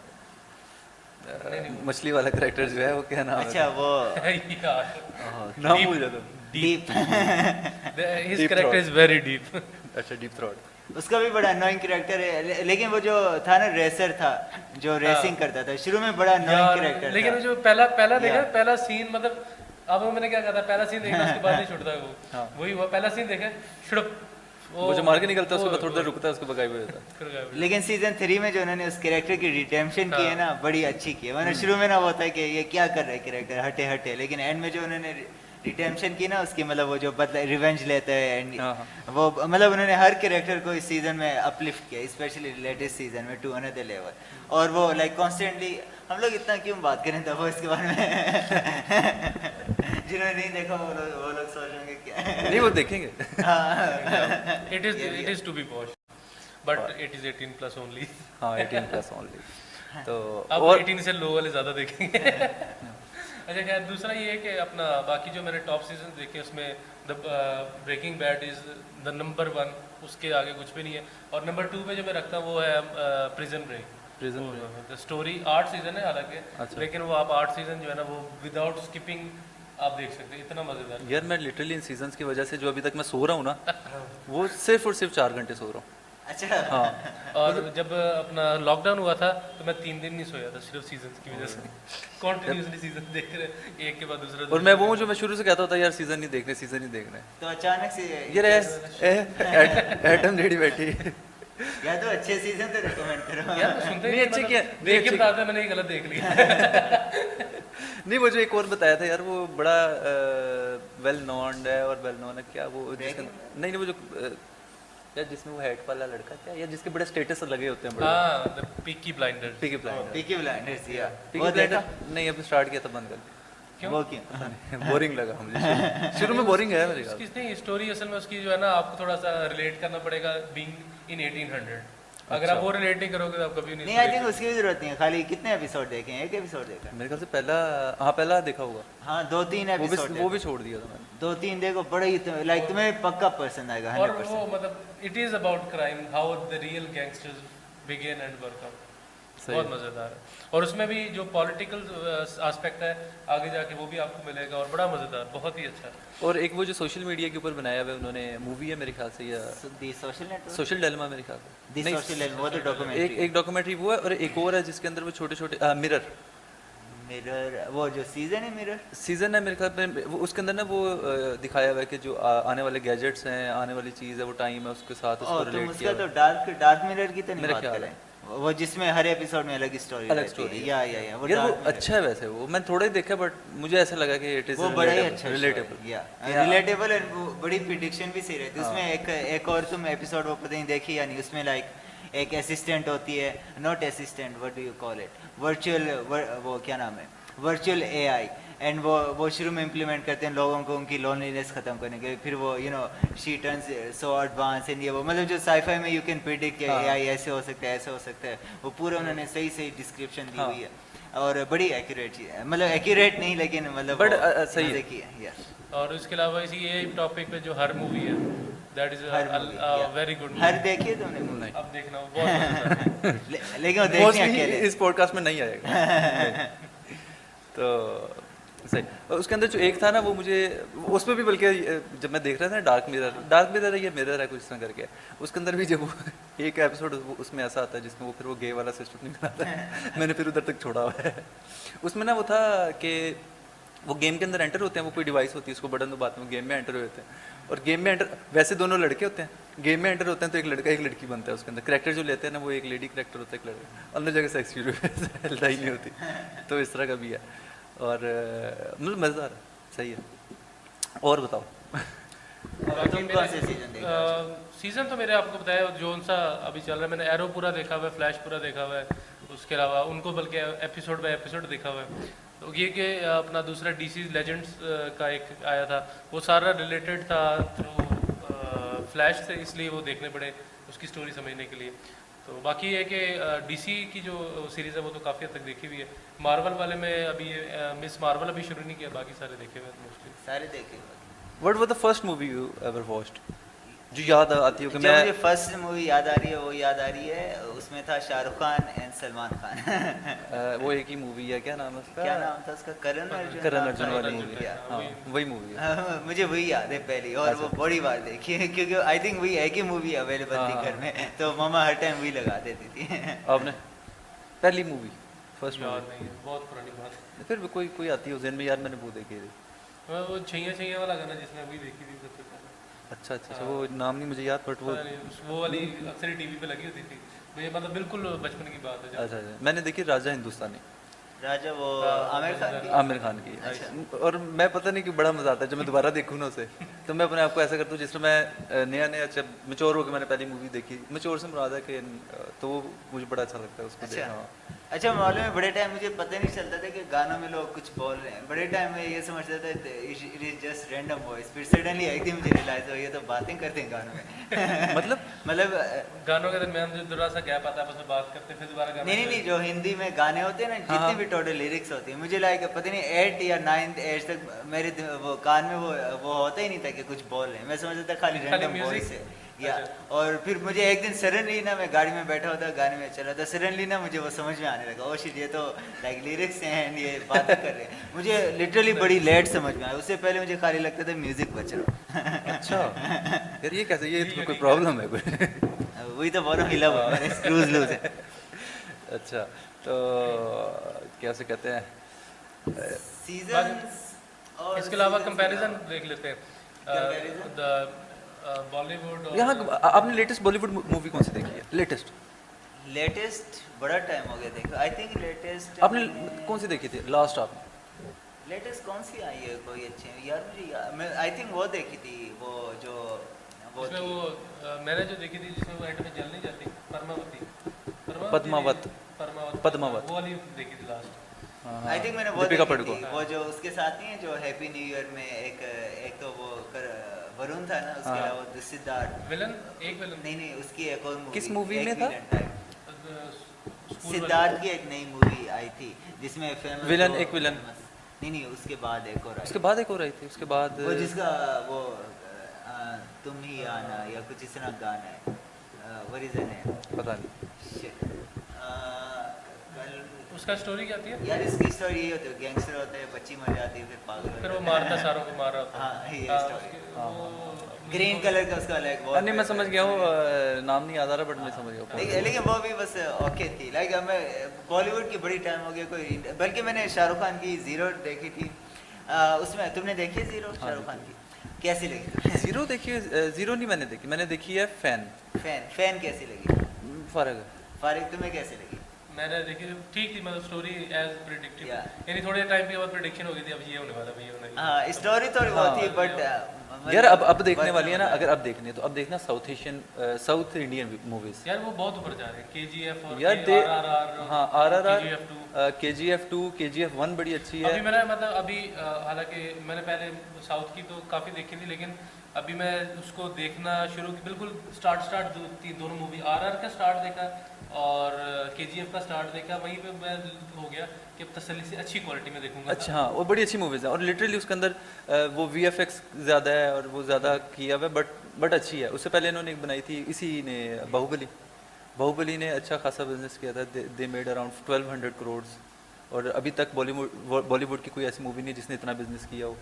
मछली वाला करेक्टर जो है वो क्या नाम अच्छा वो यार नाम भूल जाता हूँ। Deep his Deep character throat. Is very deep अच्छा डीप थ्रॉट उसका भी बड़ा अनोइंग कैरेक्टर है लेकिन वो जो था ना रेसर था जो रेसिंग करता था शुरू में बड़ा अनोइंग कैरेक्टर लेकिन था जो पहला देखा Yeah. पहला सीन मतलब अब मैंने क्या कहा था पहला सीन देखा उसके बाद नहीं छूटता है हाँ। वो वही हुआ पहला सीन देखे शुड़प वो जो मार के निकलता है उसके बाद थोड़ी देर रुकता है उसको भगाई हुआ जाता है फिर गायब। लेकिन सीजन 3 में जो उन्होंने उस कैरेक्टर की रिडेम्पशन की है ना बड़ी अच्छी की है वरना शुरू में ना वो होता है कि ये क्या कर रहा है कैरेक्टर हटे हटे लेकिन एंड में जो उन्होंने रिडेम्पशन की ना उसकी मतलब वो जो बदला रिवेंज लेता है एंड हाँ, वो मतलब उन्होंने हर कैरेक्टर को इस सीजन में अपलिफ्ट किया स्पेशली लेटेस्ट सीजन में टू अनदर लेवल और वो लाइक कॉन्स्टेंटली हम लोग इतना क्यों बात करें तब वो इसके बारे में जिन्होंने नहीं देखा वो लोग सोच रहे होंगे क्या नहीं वो देखेंगे It is to be watched, but it is 18 plus only. हाँ 18+ ओनली तो अब और 18 से लो वाले ज्यादा देखेंगे अच्छा खैर दूसरा ये है कि अपना बाकी जो मैंने टॉप सीजन देखे उसमें the Breaking Bad is the number 1 उसके आगे कुछ भी नहीं है और नंबर 2 पे जो मैं रखता हूँ वो है prison break Prison the story 8 season है हालांकि अच्छा। लेकिन वो आप 8 सीजन जो है ना वो विदाउट स्किपिंग आप देख सकते हैं इतना मजेदार यार मैं लिटरली इन सीजन्स की वजह से जो अभी तक मैं सो रहा हूँ ना वो सिर्फ और सिर्फ 4 घंटे सो रहा हूँ अच्छा हाँ और जब अपना लॉकडाउन हुआ था तो मैं 3 दिन नहीं सोया था सिर्फ सीजन की वजह से कॉन्टिन्यूसली सीजन देख रहे एक के बाद दूसरा और मैं वो जो मैं शुरू से कहता होता यार सीजन नहीं देखने सीजन नहीं देखने, तो अचानक से ये रहे एटम लेडी बैठी या तो अच्छे सीजन तो रिकमेंड करो यार तो सुनते नहीं, अच्छे मतलब किया, देख के नहीं, बताते मैंने ये गलत देख लिया नहीं वो जो एक और बताया था यार वो बड़ा वेल नोन है और वेल नोन है क्या वो जिसका नहीं नहीं वो जो यार जिसमें वो हेड वाला लड़का क्या यार जिसके बड़े स्टेटस लगे होते हैं बड़े हाँ the Peaky blinders Peaky blinder Peaky blinders या पीकी वो देखा ब्लाइंडर नहीं अभी स्टार्ट किया था बंद कर क्यों? वो क्यों बोरिंग लगा मुझे शुरू में बोरिंग है मेरे ख्याल उसकी नहीं स्टोरी असल में उसकी जो है ना आपको थोड़ा सा रिलेट करना पड़ेगा बीइंग इन 1800 अगर आप वो रिलेट नहीं करोगे तो आप कभी नहीं आई थिंक उसकी भी जरूरत नहीं है, खाली कितने एपिसोड देखे हैं? एक एपिसोड देखा है। मेरे ख्याल से पहला हाँ पहला देखा होगा हाँ 2-3 एपिसोड वो भी छोड़ दिया था मैंने 2-3 देखो बड़ा ही लाइक तुम्हें पक्का पसंद आएगा और 100%। वो मतलब it is about crime how the real gangsters begin and work out बहुत मजेदार है और उसमें भी जो पॉलिटिकल एस्पेक्ट है आगे जाके वो भी आपको मिलेगा और बड़ा मजेदार बहुत ही अच्छा और एक वो जो सोशल मीडिया के ऊपर बनाया हुआ है उन्होंने मूवी है मेरे ख्याल से या दी सोशल नेटवर्क सोशल डिलेमा मेरे ख्याल से दी सोशल वो तो डॉक्यूमेंट्री एक डॉक्यूमेंट्री वो है और एक और है जिसके अंदर वो छोटे छोटे मिरर मिरर वो जो सीजन है मिरर सीजन है मेरे ख्याल में वो उसके अंदर ना वो दिखाया हुआ है कि जो आने वाले गैजेट्स हैं आने वाली चीज़ है वो टाइम है उसके साथ उसको तुम रिलेट उसका किया तो डार्क मिरर की तो नहीं मेरा बात ख्याल करें वो जिसमें हर एपिसोड में अलग स्टोरी अलग स्टोरी या वो यार वो dark mirror। अच्छा है वैसे वो मैंने थोड़ा ही देखा बट मुझे ऐसा लगा कि इट इज वो बड़ा ही अच्छा रिलेटेबल या रिलेटेबल एंड बड़ी प्रिडिक्शन भी सही रहती है उसमें एक और तुम एपिसोड वो पता नहीं देखी या नहीं उसमें लाइक एक असिस्टेंट होती है not assistant what do you call it virtual वो क्या नाम है वर्चुअल एआई एंड वो शुरू में इम्प्लीमेंट करते हैं लोगों को उनकी लोनलीनेस खत्म करने के लिए फिर वो you know she turns so advance and ये वो मतलब जो साईफाई में यू कैन प्रिडिक्ट कि एआई ऐसे हो सकता है ऐसे हो सकता है वो पूरा उन्होंने सही सही डिस्क्रिप्शन दी हुई है और बड़ी एक्यूरेट है मतलब एक्यूरेट नहीं लेकिन मतलब बट सही है की है यस और उसके अलावा इसी ये टॉपिक पे जो हर मूवी है दैट इज वेरी गुड हर देखिए तुमने नहीं अब देखना वो बहुत मजेदार है। लेकिन वो देखने मोस्टली अकेले इस पॉडकास्ट में नहीं आएगा तो सही और उसके अंदर जो एक था ना वो मुझे उसमें भी बल्कि जब मैं देख रहा था डार्क मिरर है ये मिरर है कुछ इस तरह करके उसके अंदर भी जब वो एक एपिसोड उसमें ऐसा आता है जिसमें वो फिर वो गे वाला सिस्टम निकलता है मैंने फिर उधर तक छोड़ा हुआ है उसमें ना वो था कि वो गेम के अंदर एंटर होते हैं वो कोई डिवाइस होती है उसको बटन दबाते हैं गेम में एंटर होते हैं और गेम में एंटर वैसे दोनों लड़के होते हैं गेम में एंटर होते हैं तो एक लड़का एक लड़की बनता है उसके अंदर करेक्टर जो लेते हैं ना वो एक लेडी करेक्टर होता है एक लड़का अंदर जगह सेक्स लड़ाई नहीं होती तो इस तरह का भी है और मतलब मज़ेदार है सही है और बताओ तुम कौन से सीजन देखे सीजन तो मेरे आपको बताया जोन सा अभी चल रहा है मैंने एरो पूरा देखा हुआ है फ्लैश पूरा देखा हुआ है उसके अलावा उनको बल्कि एपिसोड बाय एपिसोड देखा हुआ है तो ये कि अपना दूसरा डीसी लेजेंड्स का एक आया था वो सारा रिलेटेड था थ्रू फ्लैश से इसलिए वो देखने पड़े उसकी स्टोरी समझने के लिए तो बाकी ये कि डीसी की जो सीरीज़ है वो तो काफ़ी हद तक देखी हुई है मार्वल वाले में अभी मिस मार्वल अभी शुरू नहीं किया बाकी सारे देखे हुए मोस्टली सारे देखे what was the first movie you ever watched जो याद आती हो कि जो मैं मुझे फर्स्ट मूवी याद आ रही है वो याद आ रही है उसमें था शाहरुख खान एंड सलमान खान वो एक ही मूवी है क्या नाम है उसका क्या नाम था उसका करण अर्जुन करण नाम अर्जुन था, वाली एक मूवी movie, है yeah. हाँ वही मूवी है हाँ, मुझे वही याद है पहली और वो बड़ी बार देखी है क्योंकि आई थिंक वही एक ही मूवी अवेलेबल थी घर में तो मम्मा हर टाइम वही लगा देती थी आपने पहली मूवी फर्स्ट याद मूवी नहीं है बहुत पुरानी बात है फिर भी कोई आती हो जहन में यार मैंने वो देखी थी वो छैया छैया वाला गाना जिसने अभी देखी थी सबसे पहले अच्छा वो नाम नहीं मुझे याद बट वो पता नहीं, वो वाली अक्सर टीवी पे लगी होती थी मुझे मतलब बिल्कुल बचपन की बात है जब अच्छा मैंने देखी राजा हिंदुस्तानी राजा वो आमिर खान की आमिर खान की और मैं पता नहीं क्यों बड़ा मजा आता है जब मैं दोबारा देखूँ ना उसे तो मैं अपने आप को ऐसा करता हूँ जिस तरह मैं नया जब मेच्योर होकर मैंने पहली मूवी देखी मेच्योर से मुराद है कि तो वो मुझे बड़ा अच्छा लगता है उसको देखना अच्छा मालूम है बड़े टाइम मुझे पता नहीं चलता था कि गानों में लोग कुछ बोल रहे हैं बड़े टाइम में ये समझता था it is just random voice फिर सडनली एक दिन मुझे रियलाइज हो ये तो बातें करते हैं गानों में मतलब गानों के दरमियान जो थोड़ा सा गैप आता है आपस में बात करते हैं फिर दोबारा गाना नहीं जो हिंदी में गाने होते हैं ना जितनी भी टोटल लिरिक्स होती है मुझे लाइक पता नहीं 8 या 9th एज तक मेरे वो कान में वो होता ही नहीं था कि कुछ बोल रहे हैं मैं समझता था खाली रैंडम वॉइस है या और फिर मुझे एक दिन सडनली ना मैं गाड़ी में बैठा होता गाने में चला था सडनली ना मुझे वो समझ में आने लगा ओ शिट ये तो लाइक लिरिक्स हैं ये बातें कर रहे हैं मुझे लिटरली बड़ी लेट समझ में आया उससे पहले मुझे खाली लगता था म्यूजिक बज रहा अच्छा यार ये कैसे ये तो कोई प्रॉब्लम है कोई वही तो बोल रहा हूँ हिला हुआ है, स्क्रूज लूज है। अच्छा, तो कैसे कहते हैं सीजन्स और इसके अलावा seasons कंपैरिजन देख लेते हैं Comparison? द बॉलीवुड और यहाँ आपने लेटेस्ट बॉलीवुड मूवी कौन सी देखी है? लेटेस्ट लेटेस्ट बड़ा टाइम हो गया देखा, आई थिंक लेटेस्ट आपने कौन सी देखी थी लास्ट आपने? लेटेस्ट कौन सी आई है कोई अच्छी यार मुझे मैं आई थिंक वो देखी थी वो जो वो इसमें थी। वो मैंने जो देखी थी जिसमें वो एंड में जल नहीं जाती, पद्मावत। पद्मावत वो वाली देखी थी लास्ट। आई थिंक मैंने वो दीपिका देखी पादुकोण। थी, वो जो उसके साथ नहीं है जो हैप्पी न्यू ईयर में एक तो वो वरुण था ना, उसके हाँ। अलावा वो सिद्धार्थ विलन एक विलन नहीं उसकी एक और मूवी किस movie में था? सिद्धार्थ की एक नई मूवी आई थी जिसमें फेमस Villain, एक villain। नहीं उसके बाद एक और आई उसके बाद एक और आई थी, उसके बाद वो जिसका वो तुम ही आना या कुछ इस तरह गाना है, व्हाट इज द नेम, पता नहीं। उसका स्टोरी क्या थी? यार इसकी स्टोरी ये होती है, गैंगस्टर होता है, बच्ची मर जाती है, फिर पागल हो फिर वो जाता है। मारता सारों को मार रहा था। हाँ, ये हाँ, story। उसके- वो ग्रीन कलर का उसका लाइक बहुत नहीं मैं समझ गया हूँ, नाम नहीं याद आ रहा बट मैं समझ गया। लेकिन वो भी बस ओके थी, लाइक हमें बॉलीवुड की बड़ी टाइम हो गया कोई, बल्कि मैंने शाहरुख खान की जीरो देखी थी, उसमें तुमने देखी है जीरो शाहरुख खान की, कैसी लगी? जीरो देखिए, जीरो नहीं मैंने देखी, मैंने देखी है फैन। फैन कैसी लगी? फर्क है। फारिग तुम्हें कैसी लगी? मैंने देखी ठीक थी, मतलब स्टोरी एज प्रेडिक्टेड, Yeah। यानी थोड़े टाइम के बाद प्रेडिक्शन हो गई थी अब ये होने वाला है, ये होने वाला है। हाँ स्टोरी थोड़ी बहुत थी बट यार अब देखने वाली है ना, अगर अब देखनी है तो अब देखना south Asian south Indian movies. यार वो बहुत ऊपर जा रहे हैं, केजीएफ और यार दे आरआरआर, हाँ आरआरआर, KGF2। KGF2, KGF1 बड़ी अच्छी है। अभी मैंने मतलब अभी हालांकि मैंने पहले साउथ की तो काफ़ी देखी थी, लेकिन अभी मैं उसको देखना शुरू की बिल्कुल स्टार्ट दोनों मूवी, आरआर का स्टार्ट देखा और केजीएफ का स्टार्ट देखा, वहीं पे मैं हो गया कि अब तसल्ली से अच्छी क्वालिटी में देखूंगा। अच्छा हाँ, वो बड़ी अच्छी मूवीज़ है और लिटरली उसके अंदर वो VFX ज़्यादा है और वो ज़्यादा किया हुआ है, बट अच्छी है। उससे पहले इन्होंने एक बनाई थी इसी ने, बाहुबली ने अच्छा खासा बिजनेस किया था, दे मेड अराउंड 1200 करोड़, और अभी तक बॉलीवुड की कोई ऐसी मूवी नहीं जिसने इतना बिजनेस किया हो,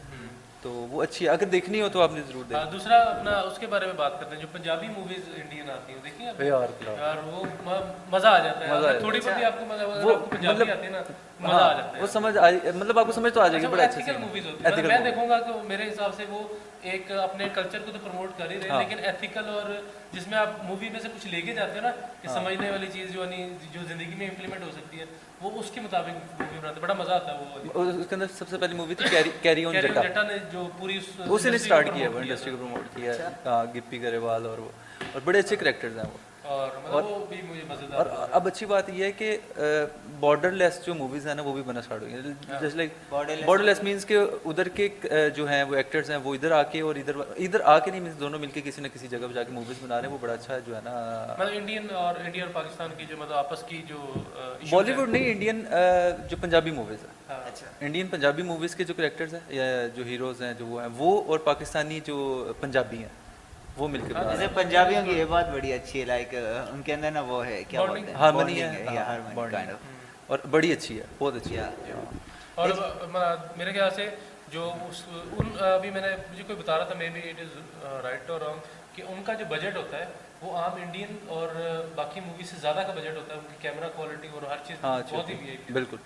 तो वो अच्छी है। अगर देखनी हो तो आपने जरूर देखना। दूसरा अपना उसके बारे में बात करते हैं, जो पंजाबी मूवीज इंडियन आती है, देखिए आप? यार वो मजा आ जाता है, मजा आ अगर जाता थोड़ी है। बहुत आपको मजा, अगर वो आपको पंजाबी मतलब- आती है ना मजा आ जाता है। वो समझ आई, मतलब आपको समझ तो आ जाएगी, बड़ा अच्छे एथिकल से मूवीज होती है, ethical मैं movie। देखूंगा कि मेरे हिसाब से वो एक अपने कल्चर को तो प्रमोट कर ही रहे हैं, हाँ। लेकिन एथिकल और जिसमें आप मूवी में से कुछ लेके जाते हो ना कि समझने वाली चीज़ जो जिंदगी में इम्प्लीमेंट हो सकती है, वो उसके मुताबिक मूवी बनाते हैं, बड़ा मजा आता है वो वाली। उसके अंदर सबसे पहली मूवी थी कैरी ऑन कैरी जट्टा, जट्टा ने जो पूरी उसी ने स्टार्ट किया वो इंडस्ट्री को प्रमोट किया है। हाँ, गिप्पी गरेवाल और वो, और बड़े अच्छे करेक्टर्स हैं वो। और मतलब वो भी मुझे मजेदार और अब अच्छी बात यह है कि बॉर्डरलेस जो मूवीज़ हैं ना वो भी बनना स्टार्ट हो गई हैं, जस्ट लाइक बॉर्डरलेस मींस के उधर के जो हैं वो एक्टर्स हैं वो इधर आके और इधर आके नहीं मींस दोनों मिलके किसी न किसी जगह पे जाके मूवीज़ बना रहे हैं, वो बड़ा अच्छा जो है ना। मतलब इंडिया और पाकिस्तान की जो मतलब आपस की जो issues बॉलीवुड हैं। नहीं, इंडियन जो पंजाबी मूवीज़ है, हाँ। अच्छा इंडियन पंजाबी मूवीज़ के जो करेक्टर्स हैं या जो हीरोज़ हैं जो वो हैं वो, और पाकिस्तानी जो पंजाबी हैं वो मिलकर बना रहे जैसे हैं। पंजाबियों की ये बात बड़ी अच्छी है, लाइक उनके अंदर ना वो है क्या Bonding। बोलते हैं, हार्मनी Bonding है, या हाँ, हार्मनी bonding। Kind of. और बड़ी अच्छी है, बहुत अच्छी है। और मेरे ख्याल से जो अभी मुझे कोई बता रहा था, may be it is right और रॉन्ग, कि उनका जो बजट होता है वो आम इंडियन और बाकी मूवी से ज़्यादा का बजट होता है, उनकी कैमरा क्वालिटी और हर चीज़ हाँ बहुत ही अच्छी, VIP है। बिल्कुल,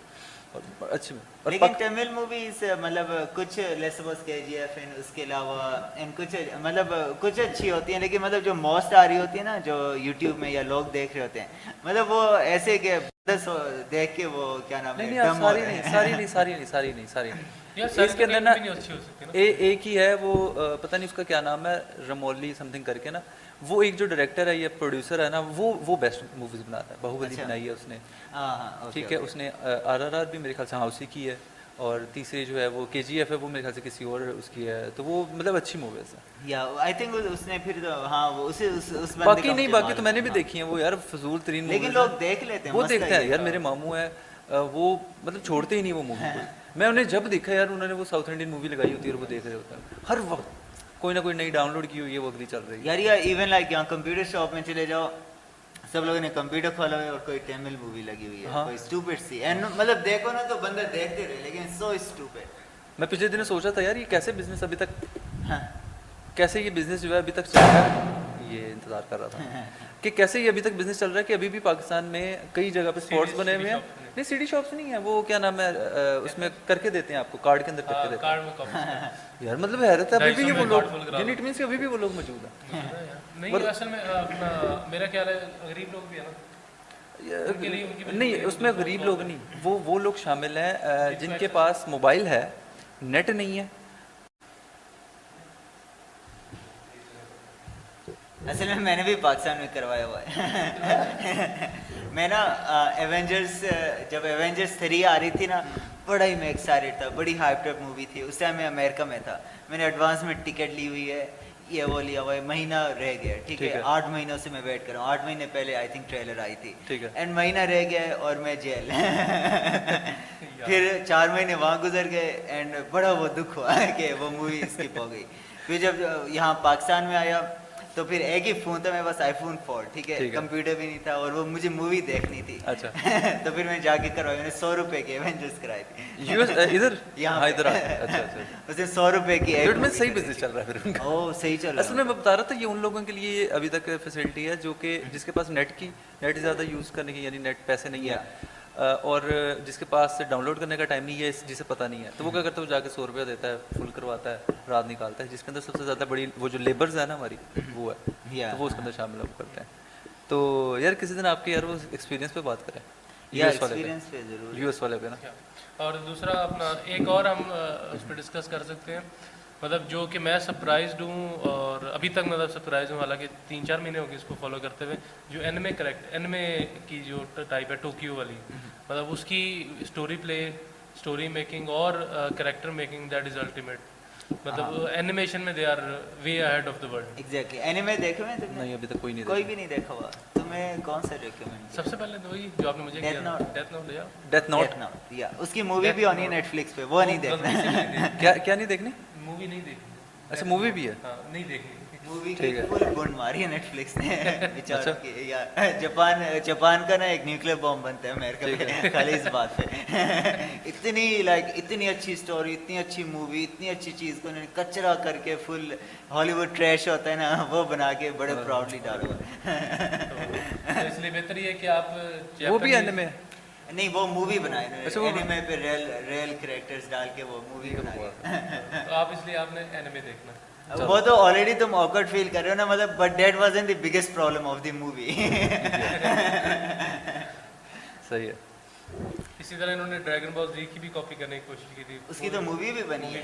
और अच्छी और लेकिन तमिल मूवीज मतलब कुछ लेट्स सपोज KGF एंड उसके अलावा एंड कुछ मतलब कुछ अच्छी होती हैं, लेकिन मतलब जो मोस्ट आ रही होती है ना जो YouTube में या लोग देख रहे होते हैं, मतलब वो ऐसे के बस देख के वो क्या नाम नहीं है नहीं यार, दम हो सारी रहे नहीं हैं। सारी नहीं यार सारी इसके तो अंदर कहीं ना भी नहीं अच्छी हो सकती ना। एक ही है वो, पता नहीं उसका क्या नाम है, रमोली समथिंग करके ना, वो एक जो डायरेक्टर है या प्रोड्यूसर है ना, वो बेस्ट मूवीज बनाता है। बाहुबली अच्छा। बनाई है उसने, हाँ ठीक है, उसने RRR भी मेरे ख्याल से हाँ उसी की है, और तीसरी जो है वो KGF है वो मेरे ख्याल से किसी और उसकी है, तो वो मतलब अच्छी मूवीज है। या आई थिंक उसने फिर तो हाँ वो उस बंदे बाकी का नहीं, मुझे बाकी तो मालूम मैंने है, भी हाँ। देखी है वो यार, फजूल तरीन लेकिन movies लोग हैं। देख लेते हैं, वो मस्त देखते है हैं ये। यार, मेरे मामू है वो मतलब छोड़ते ही नहीं वो मूवी को। मैं उन्हें जब देखा यार, उन्होंने वो साउथ इंडियन मूवी लगाई होती है और वो देख रहे होते हैं हर वक्त, कोई ना कोई नई डाउनलोड की हुई है वो अगली चल रही है। यार इवन लाइक यहाँ कंप्यूटर शॉप में चले जाओ, सब लोगों ने कंप्यूटर खोला हुआ है और कोई तमिल मूवी लगी हुई है, हाँ। कोई स्टूपिड सी, एंड मतलब देखो ना तो बंदा देखते रहे, लेकिन सो स्टूपिड। मैं पिछले दिन सोचा था यार ये कैसे बिजनेस अभी तक, हाँ कैसे ये बिजनेस जो है अभी तक चल रहा है, ये इंतजार कर रहा था कि कैसे ये अभी तक बिजनेस चल रहा है कि अभी भी पाकिस्तान में कई जगह पे स्पॉट्स बने हुए हैं। नहीं सीडी शॉप्स नहीं है, वो क्या नाम है उसमें करके देते हैं आपको, कार्ड के अंदर करके देते कार्ड में कॉपी हैं। यार मतलब हैरत है अभी भी ये वो लोग, इट मींस कि अभी भी वो लोग मौजूद हैं। नहीं असल में अपना मेरा ख्याल है गरीब लोग भी है ना, उनके लिए उनकी नहीं उसमें गरीब लोग नहीं, वो लोग शामिल हैं जिनके पास मोबाइल है, नेट नहीं है। असल में मैंने भी पाकिस्तान में करवाया हुआ है। मैं ना एवेंजर्स, जब एवेंजर्स 3 आ रही थी ना, बड़ा ही मैं एक्साइटेड था, बड़ी हाइप्ड अप मूवी थी। उस टाइम मैं अमेरिका में था, मैंने एडवांस में टिकट ली हुई है, ये वो लिया हुआ है, महीना रह गया, ठीक है। 8 महीनों से मैं वेट कर रहा हूँ, 8 महीने पहले आई थिंक ट्रेलर आई थी, ठीक है। एंड महीना रह गया है और मैं जेल। फिर 4 महीने वहाँ गुजर गए एंड बड़ा वो दुख हुआ कि वो मूवी स्किप हो गई। फिर जब यहाँ पाकिस्तान में आया तो फिर एक ही फ़ोन था मेरे पास, आईफोन 4, ठीक है, कंप्यूटर भी नहीं था और वो मुझे मूवी देखनी थी। अच्छा। तो फिर मैं जाके करवाई, मैंने 100 रुपए की एवेंजर्स कराई थी। यूएस इधर यहाँ इधर अच्छा अच्छा उसने 100 रुपए की एक में सही बिजनेस चल रहा है फिर उनका। ओह सही चल रहा असल में मैं बता रहा था ये उन लोगों के लिए अभी तक फैसिलिटी है जो कि जिसके पास नेट ज़्यादा यूज़ करने की, यानी नेट पैसे नहीं है और जिसके पास डाउनलोड करने का टाइम नहीं है, जिसे पता नहीं है, तो वो क्या करता है, वो जाके 100 रुपया देता है, फुल करवाता है, रात निकालता है, जिसके अंदर सबसे ज़्यादा बड़ी वो जो लेबर्स है ना हमारी, वो है, तो वो उसके अंदर शामिल अब करते हैं। तो यार किसी दिन आपके यार वो एक्सपीरियंस पे बात करें, यूएस वाले पे ना। और दूसरा अपना एक और हम उस पर डिस्कस कर सकते हैं, मतलब जो कि मैं सरप्राइज्ड हूँ और अभी तक मतलब सरप्राइज हूँ, हालांकि 3-4 महीने हो गए इसको फॉलो करते हुए, जो एनिमे की जो टाइप है टोक्यो वाली, मतलब उसकी स्टोरी मेकिंग और character making, that is ultimate. मतलब एनिमेशन में they are way ahead of the world. Exactly. Anime देखे हुए तुमने? नहीं अभी तक कोई भी नहीं देखा हुआ। तुम्हें कौन सा रेकमेंड? सबसे पहले तो वही जो आपने मुझे किया, डेथ नोट या उसकी मूवी भी ऑन है नेटफ्लिक्स पे, वो नहीं देखना। क्या नहीं देखनी? मूवी नहीं देखनी। अच्छा मूवी भी है? हाँ, नहीं देखनी मूवी की फुल गुंड मारी है नेटफ्लिक्स ने बेचारों की। या जापान का ना एक न्यूक्लियर बॉम्ब बनता है अमेरिका में खाली इस बात पे। इतनी अच्छी स्टोरी, इतनी अच्छी मूवी, इतनी अच्छी चीज़ को उन्होंने कचरा करके फुल हॉलीवुड ट्रैश होता है ना, वो बना के बड़े प्राउडली डाला हुआ। इसलिए बेहतर ये है कि आप वो भी एनिमे नहीं, वो मूवी बनाए एनिमे पे रियल कैरेक्टर्स डाल के वो मूवी बनाई। तो आप इसलिए आपने एनिमे देखना। वो तो ऑलरेडी तुम ऑकवर्ड फील कर रहे हो ना, मतलब but that wasn't the biggest problem of the movie. सही है। इसी तरह इन्होंने ड्रैगन बॉल जी की भी कॉपी करने की कोशिश की थी, उसकी तो मूवी भी बनी है।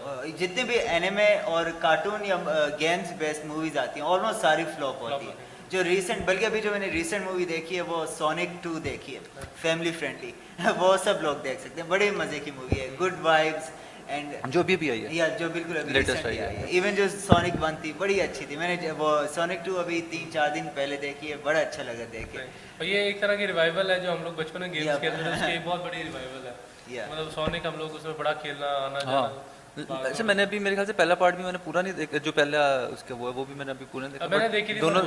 हाँ। जितने भी एनिमे और कार्टून या गेम्स बेस्ड मूवीज आती हैं ऑलमोस्ट सारी फ्लॉप होती है। जो रीसेंट, बल्कि अभी जो मैंने रीसेंट मूवी देखी है वो सोनिक 2 देखी है, फैमिली फ्रेंडली। वो सब लोग देख सकते हैं, बड़े मजे की मूवी है, गुड वाइब्स एंड जो भी आई है, या जो बिल्कुल अभी लेटेस्ट आई है। इवन जो सोनिक 1 थी बड़ी अच्छी थी, मैंने वो सोनिक 2 अभी 3-4 दिन पहले देखी है, बड़ा अच्छा लगा देख के। और ये एक तरह की रिवाइवल है, जो हम लोग बचपन में गेम्स खेलते थे उसकी एक बहुत बड़ी रिवाइवल है। मतलब सोनिक हम लोग उसमें बड़ा खेलना आना जाना। अच्छा मैंने अभी मेरे ख्याल से पहला पार्ट भी मैंने पूरा नहीं देखा, जो पहला उसके वो भी मैंने अभी पूरा नहीं देखा। मैंने देखी थी दोनों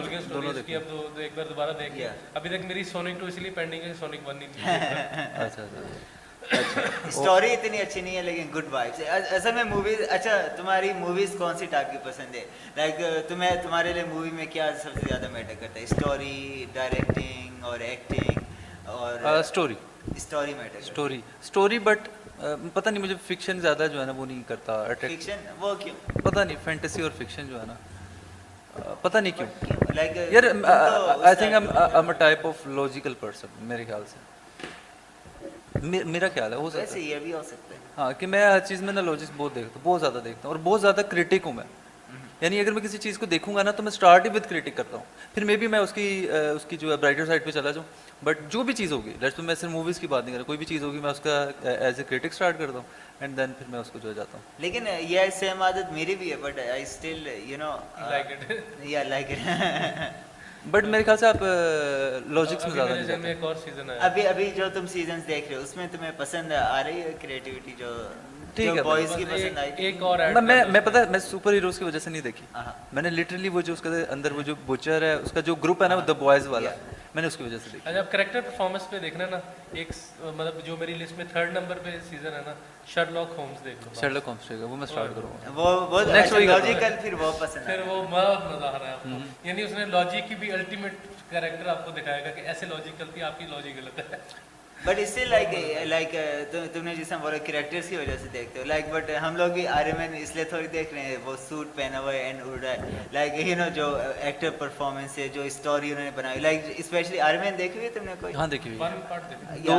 देखी, अब तो एक बार दोबारा देख लिया। अभी तक मेरी सोनिक 2 इसलिए पेंडिंग है, सोनिक 1 नहीं। अच्छा स्टोरी इतनी अच्छी नहीं है लेकिन गुड वाइब्स है। असल में मूवीज, अच्छा तुम्हारी मूवीज कौन सी टाइप की पसंद है? लाइक तुम्हारे लिए मूवी में क्या सबसे ज्यादा मैटर करता है? स्टोरी, डायरेक्टिंग और एक्टिंग और स्टोरी मैटर? स्टोरी बट पता नहीं मुझे फिक्शन ज्यादा जो है ना वो नहीं करता। फिक्शन वो क्यों? पता नहीं, फैंटेसी और फिक्शन जो है ना पता नहीं क्यों। लाइक यार I think I am a type of logical person, मेरे ख्याल से, मेरा ख्याल है। हो सकता है, ये भी हो सकता है हाँ, कि मैं हर चीज़ में ना लॉजिक बहुत देखता हूँ, बहुत ज़्यादा देखता हूँ और बहुत ज़्यादा क्रिटिक हूँ मैं। यानी अगर मैं किसी चीज़ को देखूंगा ना तो मैं स्टार्ट ही विद क्रिटिक करता हूँ, फिर मे बी मैं उसकी जो है ब्राइटर साइड पे चला जाऊँ। बट जो भी चीज़ होगी, लेट्स मैं सिर्फ मूवीज़ की बात नहीं कर रहा, कोई भी चीज़ होगी मैं उसका एज ए क्रिटिक स्टार्ट करता हूँ एंड देन फिर मैं उसको जो जाता हूँ। लेकिन ये सेम आदत मेरी भी है, but I still you know like it. But मेरे ख्याल से आप लॉजिक्स में ज़्यादा नहीं जाते। एक और सीजन है अभी जो तुम सीजन्स देख रहे हो उसमें तुम्हें पसंद आ रही है क्रिएटिविटी जो ठीक है, बॉयज की पसंद आई? एक और मैं पता है मैं सुपर हीरोज की वजह से नहीं देखी। मैंने लिटरली वो जो उसके अंदर वो जो बुचर है उसका जो ग्रुप है ना द बॉयज वाला, मैंने उसकी वजह से देखी। अच्छा, अब करेक्टर परफॉर्मेंस पे देखना ना, एक मतलब जो मेरी लिस्ट में 3rd नंबर पे सीजन है ना, शर्लॉक होम्स देख लो। शेरलॉक होम्स का वो मैं स्टार्ट करूँगा। वो Next week लॉजिकल, फिर वो पसंद फिर वो बहुत मजा आ रहा है आपको, यानी उसने लॉजिक की भी अल्टीमेट कैरेक्टर आपको दिखाएगा कि ऐसे लॉजिक गलती, आपकी लॉजिक गलत है। बट इससे लाइक तुमने जिस बोला कैरेक्टर्स की वजह से देखते हो लाइक, बट हम लोग भी आयरन मैन इसलिए थोड़ी देख रहे हैं, वो सूट पहना हुआ है एंड उड़ रहा है, लाइक यू नो जो एक्टर परफॉर्मेंस है, जो स्टोरी उन्होंने बनाई, लाइक स्पेशली आयरन मैन देखी हुई है तुमने कोई? हाँ देखी हुई है। वन पार्ट देखो।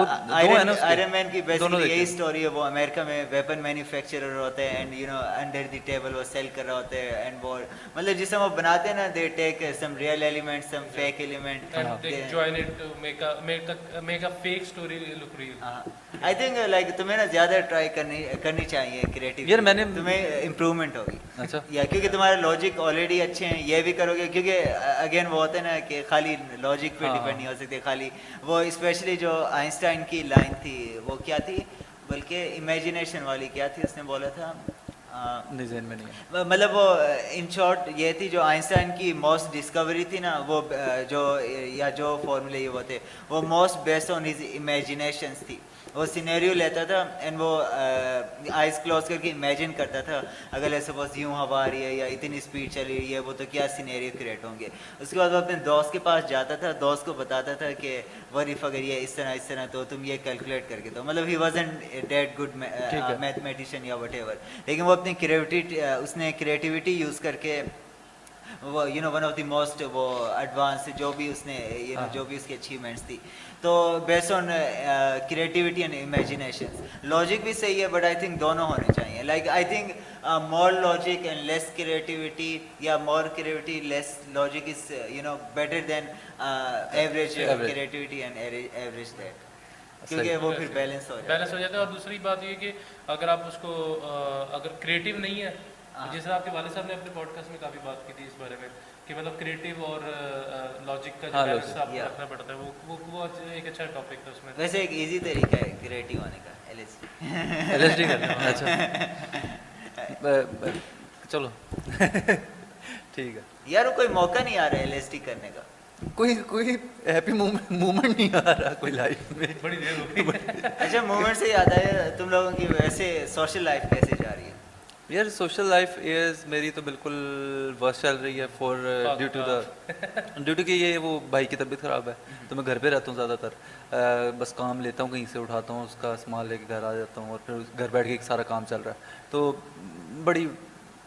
आयरन मैन की दोनों बेसिकली देखे। यही स्टोरी है, वो अमेरिका में वेपन मैन्युफैक्चरर होते हैं and you know under the table वो सेल कर रहे होते हैं, एंड वो मतलब जिसे वो बनाते हैं ना, they take some real element, some fake element, And they join it to make a fake story look real. I think like तुम्हें ना ज्यादा ट्राई करनी चाहिए क्रिएटिव यार मैंने- तुम्हें इम्प्रूवमेंट होगी। अच्छा। या क्योंकि तुम्हारे लॉजिक ऑलरेडी अच्छे हैं, ये भी करोगे, क्योंकि अगेन वो होता है ना कि खाली लॉजिक पे हाँ। डिपेंड नहीं हो सकते, खाली वो स्पेशली जो आइंस्टाइन की लाइन थी वो क्या थी, बल्कि इमेजिनेशन वाली क्या थी, उसने बोला था नहीं ज़हन में नहीं है। मतलब वो इन शॉर्ट ये थी जो आइंस्टाइन की मोस्ट डिस्कवरी थी ना, वो जो या जो फॉर्मूले ये वो थे, वो most based on his imaginations थी। वो सिनेरियो लेता था एंड वो आइज क्लोज करके इमेजिन करता था, अगर सपोज यूँ हवा आ रही है या इतनी स्पीड चली रही है वो, तो क्या सिनेरियो क्रिएट होंगे। उसके बाद वो अपने दोस्त के पास जाता था, दोस्त को बताता था कि व्हाट इफ अगर ये इस तरह तो तुम ये कैलकुलेट करके दो, मतलब he wasn't that good mathematician या व्हाटएवर, लेकिन वो अपनी क्रिएटिविटी यूज़ करके वो you know one of the most वो एडवांस जो भी उसने यू नो जो भी उसकी अचीवमेंट्स थी, तो based on creativity and imagination. Logic भी सही है बट आई थिंक दोनों होने चाहिए, like I think more logic and less creativity या more creativity less logic is you know better than average creativity and average that, क्योंकि वो फिर बैलेंस हो जाता है। और दूसरी बात ये कि अगर आप उसको अगर क्रिएटिव नहीं है, जैसे आपके वाले साहब ने अपने पॉडकास्ट में काफ़ी बात की थी इस बारे में कि मतलब क्रिएटिव और लॉजिक का जो बैलेंस आपको रखना पड़ता है, वो एक अच्छा टॉपिक था उसमें। वैसे एक इजी तरीका है क्रिएटिव होने का, LSD करना। अच्छा चलो ठीक है यार, वो कोई मौका नहीं आ रहा है LSD करने का, कोई हैप्पी मोमेंट नहीं आ रहा कोई लाइफ में, बड़ी देर हो गई। अच्छा मूवमेंट से याद आया, तुम लोगों की वैसे सोशल लाइफ कैसे जा रही है? यार सोशल लाइफ इज मेरी तो बिल्कुल वर्स्ट चल रही है फॉर ड्यू टू कि ये वो भाई की तबीयत ख़राब है, तो मैं घर पे रहता हूँ ज़्यादातर, बस काम लेता हूँ कहीं से उठाता हूँ, उसका सामान लेके घर आ जाता हूँ और फिर घर बैठ के सारा काम चल रहा है, तो बड़ी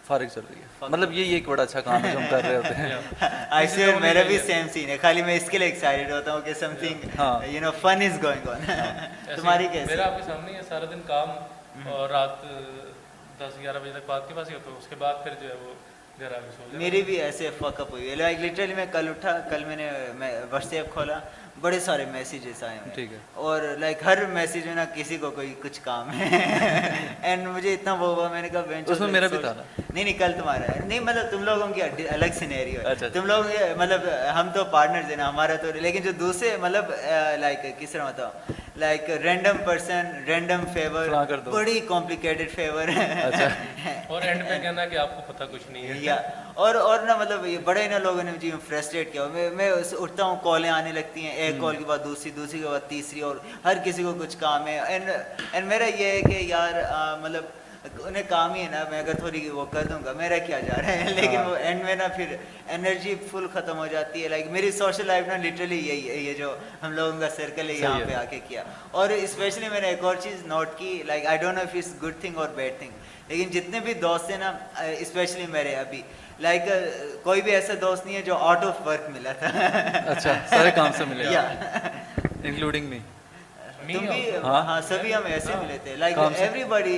फारिग चल रही है। मतलब ये एक बड़ा अच्छा काम है जो हम कर रहे होते हैं। आई सी मेरा भी सेम सीन है, खाली मैं इसके लिए एक्साइटेड होता हूँ कि something you know fun is going on. तुम्हारी कैसे? मेरा आपके सामने है, सारा दिन काम और रात 10-11 बजे तक बात के पास ही होता हूँ, उसके बाद फिर जो है वो घर आके सो जाता। मेरी भी ऐसे फकअप हुई है, लाइक लिटरली मैं कल उठा, कल मैंने व्हाट्सएप खोला, बड़े सारे मैसेजेस आए हैं, ठीक है, और लाइक हर मैसेज में ना किसी को कोई कुछ काम है एंड मुझे इतना वो हुआ, मैंने कहा उसमें मेरा भी था ना। नहीं कल तुम्हारा है, नहीं मतलब तुम लोगों की अलग सिनेरियो है। अच्छा। तुम लोग मतलब हम तो पार्टनर्स हैं ना, हमारा तो, लेकिन जो दूसरे मतलब लाइक किस तरह बताओ, like random person random favour, बड़ी कॉम्प्लिकेटेड फेवर अच्छा। और एंड पे कहना कि आपको पता कुछ नहीं है या और ना मतलब ये बड़े ना लोगों ने मुझे फ्रस्ट्रेट किया। मैं उठता हूँ, कॉलें आने लगती हैं, एक कॉल के बाद दूसरी के बाद तीसरी, और हर किसी को कुछ काम है। एंड मेरा ये है कि यार मतलब उन्हें काम ही है ना, मैं अगर थोड़ी वो कर दूंगा मेरा क्या जा रहा है, लेकिन वो एंड में ना फिर एनर्जी फुल खत्म हो जाती है। लाइक मेरी सोशल लाइफ ना लिटरली यही है, ये जो हम लोगों का सर्कल है यहाँ पे आके किया। और स्पेशली मैंने एक और चीज़ नोट की, like I don't know if it's good thing और बैड थिंग, लेकिन जितने भी दोस्त हैं ना, स्पेशली मेरे अभी लाइक कोई भी ऐसा दोस्त नहीं है जो आउट ऑफ वर्क मिला था। अच्छा, सारे काम से मिले, इंक्लूडिंग मी। तुम भी? हाँ सभी हम ऐसे मिले थे, लाइक एवरीबॉडी,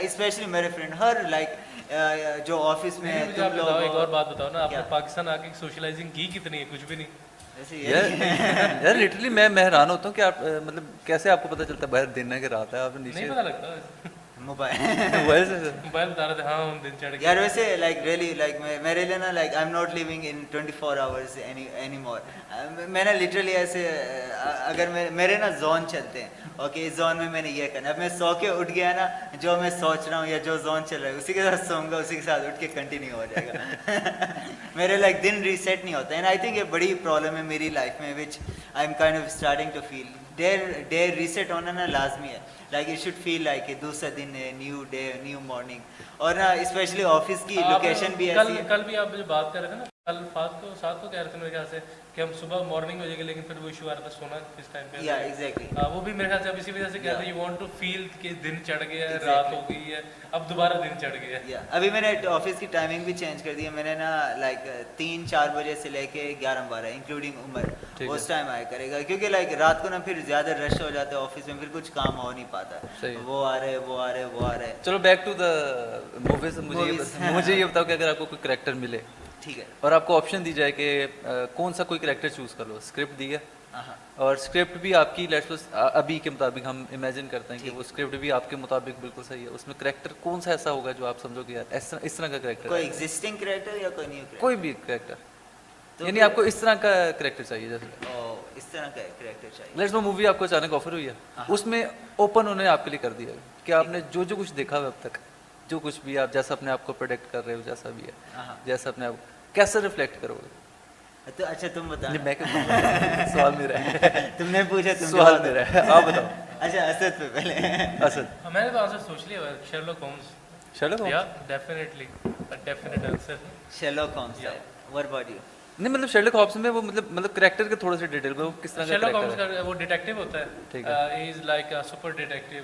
स्पेशली मेरे फ्रेंड, हर लाइक जो ऑफिस में है। तुम लोग एक और बात बताओ ना, आपने पाकिस्तान आके सोशलाइजिंग की कितनी है? कुछ भी नहीं यार लिटरली मैं हैरान होता हूँ कि आप मतलब कैसे आपको पता चलता है बाहर दिन है कि रात है, आप नीचे नहीं पता लगता। मोबाइल मोबाइल से मोबाइल बता रहे थे, हाँ हम दिन चढ़ गए। यार वैसे लाइक रियली लाइक मेरे लिए ना like I am not living in 24 hours any more. मैं ना लिटरली ऐसे अगर मेरे ना जोन चलते हैं, ओके इस जोन में मैंने ये करना, अब मैं सो के उठ गया ना, जो मैं सोच रहा हूँ या जो जोन चल रहा है उसी के साथ सोऊंगा, उसी के साथ उठ के कंटिन्यू हो जाएगा। मेरे लाइक दिन रीसेट नहीं होता, एंड आई थिंक ये बड़ी प्रॉब्लम है मेरी लाइफ में, which I am kind of starting to feel. Day reset होना ना लाजमी है, like it should feel like दूसरा दिन है, न्यू डे न्यू मॉर्निंग। और ना स्पेशली ऑफिस की लोकेशन भी ऐसी है। कल भी आप जो बात कर रहे थे ना, कल सात को कह रहे थे मेरे ख्याल से कि हम सुबह मॉर्निंग हो जाएगी, लेकिन फिर वो इशू आ रहा था सोना किस टाइम पे। या एग्जैक्टली वो भी मेरे ख्याल से अब इसी वजह से कहते हैं यू वांट टू फील कि दिन चढ़ गया है, रात हो गई है, अब दोबारा दिन चढ़ गया है। या अभी मैंने ऑफिस की टाइमिंग भी चेंज कर दी है, मैंने ना लाइक 3-4 बजे से लेके 11-12 इंक्लूडिंग उम्र उस टाइम आया करेगा, क्योंकि लाइक रात को ना फिर ज्यादा रश हो जाता है ऑफिस में, फिर कुछ काम हो नहीं पाता, वो आ रहे। चलो बैक टू द मूवीज। मुझे ये बताओ कि अगर आपको कोई कैरेक्टर मिले, ठीक है, और आपको ऑप्शन दी जाए कि कौन सा कोई कैरेक्टर चूज कर लो, स्क्रिप्ट दी है और स्क्रिप्ट भी आपकी लेट्स अभी के मुताबिक हम इमेजिन करते हैं कि वो स्क्रिप्ट भी आपके मुताबिक बिल्कुल सही है, उसमें कैरेक्टर कौन सा ऐसा होगा जो आप समझोगे यार इस तरह का कैरेक्टर, कोई एग्जिस्टिंग कैरेक्टर या कोई न्यू कैरेक्टर? कोई भी कैरेक्टर, तो यानी आपको इस तरह का कैरेक्टर चाहिए। जैसे इस तरह का कैरेक्टर चाहिए। लेट्स नो मूवी आपको अचानक ऑफर हुई है, उसमें ओपन उन्होंने आपके लिए कर दिया है कि आपने जो जो कुछ देखा हुआ अब तक, जो कुछ भी आप जैसा अपने आप को प्रोटेक्ट कर रहे हो, जैसा भी है, जैसा अपने आप कैसे रिफ्लेक्ट करोगे? तो अच्छा तुम बताओ। मैं क्या सवाल मेरा है। तुमने पूछा, तुम सवाल मेरा है, आप बताओ। अच्छा असद पे पहले। असद, मैंने तो आंसर सोच लिया, Sherlock Holmes. Sherlock Holmes? Yeah definitely a definite answer. Sherlock Holmes. What about you? नहीं मतलब शर्लॉक होम्स में वो मतलब कैरेक्टर के थोड़ा सा डिटेल में वो किस तरह का शर्लॉक होम्स कैरेक्टर है? का वो डिटेक्टिव होता है, ठीक है। He is like a super detective,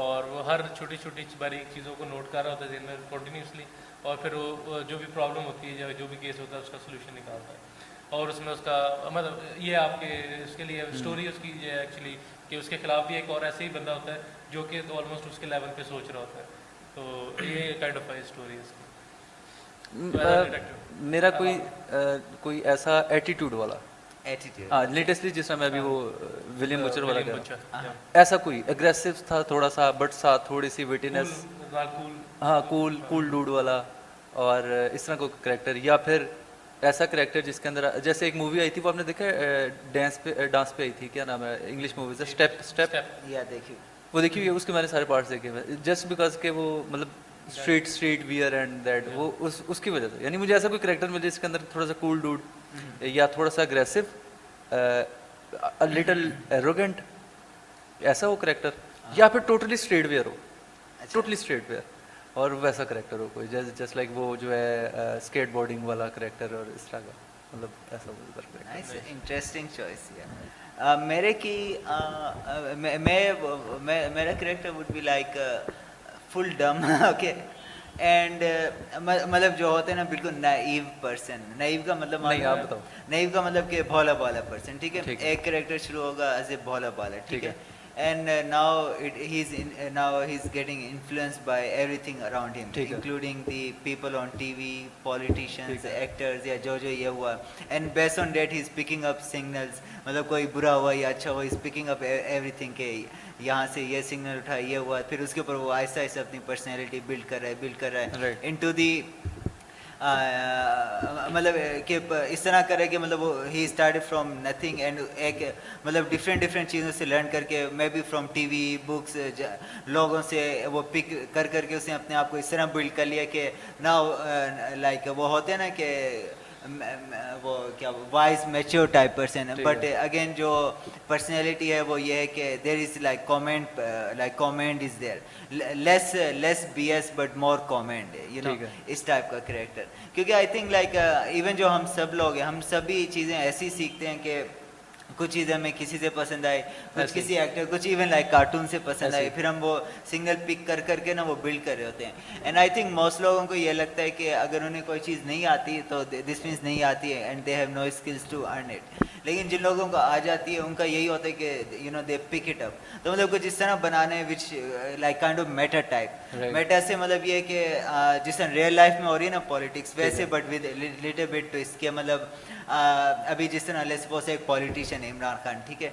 और वो हर छोटी छोटी बारीक चीज़ों को नोट कर रहा होता है दिन में कंटिन्यूसली, और फिर वो जो भी प्रॉब्लम होती है या जो भी केस होता है उसका सोल्यूशन निकालता है। और उसमें उसका मतलब ये आपके उसके लिए स्टोरी उसकी ये एक्चुअली कि उसके खिलाफ भी एक और ऐसे ही बंदा होता है जो कि ऑलमोस्ट उसके लेवल पे सोच रहा होता है, तो ये काइंड ऑफ स्टोरी है इसकी। मेरा कोई ऐसा एटीट्यूड वाला एटीट्यूड, हाँ लेटेस्टली जिस समय अभी वो विलियम बुचर वाला विलियम गया, बुचर, ऐसा कोई एग्रेसिव था थोड़ा सा बट साथ थोड़ी सी विटिनेस, हाँ कूल डूड वाला, और इस तरह को कैरेक्टर, या फिर ऐसा कैरेक्टर जिसके अंदर जैसे एक मूवी आई थी वो आपने देखा है डांस पे आई थी, क्या नाम है इंग्लिश मूवी से, स्टेप या देखिए वो देखी हुई है, उसके मैंने सारे पार्ट्स देखे हुए जस्ट बिकॉज के वो मतलब स्ट्रीट वियर एंड दैट वो उसकी वजह से, यानी मुझे ऐसा कोई कैरेक्टर मिले जिसके अंदर थोड़ा सा कूल डूड या थोड़ा सा अग्रेसिव, अ लिटिल एरोगेंट, ऐसा हो कैरेक्टर, या फिर टोटली स्ट्रेट वियर हो, टोटली स्ट्रेट वियर और वैसा कैरेक्टर हो कोई जस्ट लाइक वो जो है स्केट बोर्डिंग वाला कैरेक्टर और इस तरह का, मतलब ऐसा नाइस इंटरेस्टिंग चॉइस है। मेरे की मेरा character would be like full डम, ओके, एंड मतलब जो होते हैं ना बिल्कुल नाइव पर्सन, नाइव का मतलब नहीं आप बताओ, नाइव का मतलब कि भोला भाला पर्सन, ठीक है, ठीक एक कैरेक्टर शुरू होगा एज ए भोला भाला, ठीक है, and now he's getting influenced by everything around him, including the people on TV, politicians, actors, या जो ये हुआ, and based on that he's picking up signals, मतलब कोई बुरा हुआ या अच्छा हुआ, he's picking up everything के यहाँ से ये सिग्नल उठा, ये हुआ, फिर उसके ऊपर वो आहिस्ता आहिस्ता अपनी पर्सनैलिटी बिल्ड कर रहा है into the मतलब कि इस तरह करे कि मतलब वो he started from nothing and एक मतलब डिफरेंट चीज़ों से लर्न करके, may be from TV books लोगों से वो पिक करके उसने अपने आप को इस तरह बिल्ड कर लिया कि ना लाइक वो होते हैं ना कि वो क्या वाइज मैच्योर टाइप पर्सन है, बट अगेन जो पर्सनैलिटी है वो ये है कि there is like comment is there, less BS but more comment, you know, इस टाइप का कैरेक्टर। क्योंकि आई थिंक लाइक इवन जो हम सब लोग हैं, हम सभी चीज़ें ऐसी सीखते हैं कि कुछ चीज़ें हमें किसी से पसंद आई, कुछ किसी एक्टर, कुछ इवन लाइक कार्टून से पसंद आई, फिर हम वो सिग्नल पिक करके ना वो बिल्ड कर रहे होते हैं। एंड आई थिंक मोस्ट लोगों को ये लगता है कि अगर उन्हें कोई चीज़ नहीं आती तो दिस मीन्स नहीं आती है and they have no skills to earn it. लेकिन जिन लोगों को आ जाती है उनका यही होता है कि you know they pick it up. तो मतलब कुछ इस तरह बनाने which like kind of meta type. Meta से मतलब ये कि जिस तरह रियल लाइफ में हो रही है ना पॉलिटिक्स, वैसे but with little bit twist के मतलब अभी जिस तरह लेट्स सपोज एक पॉलिटिशियन है इमरान खान, ठीक है,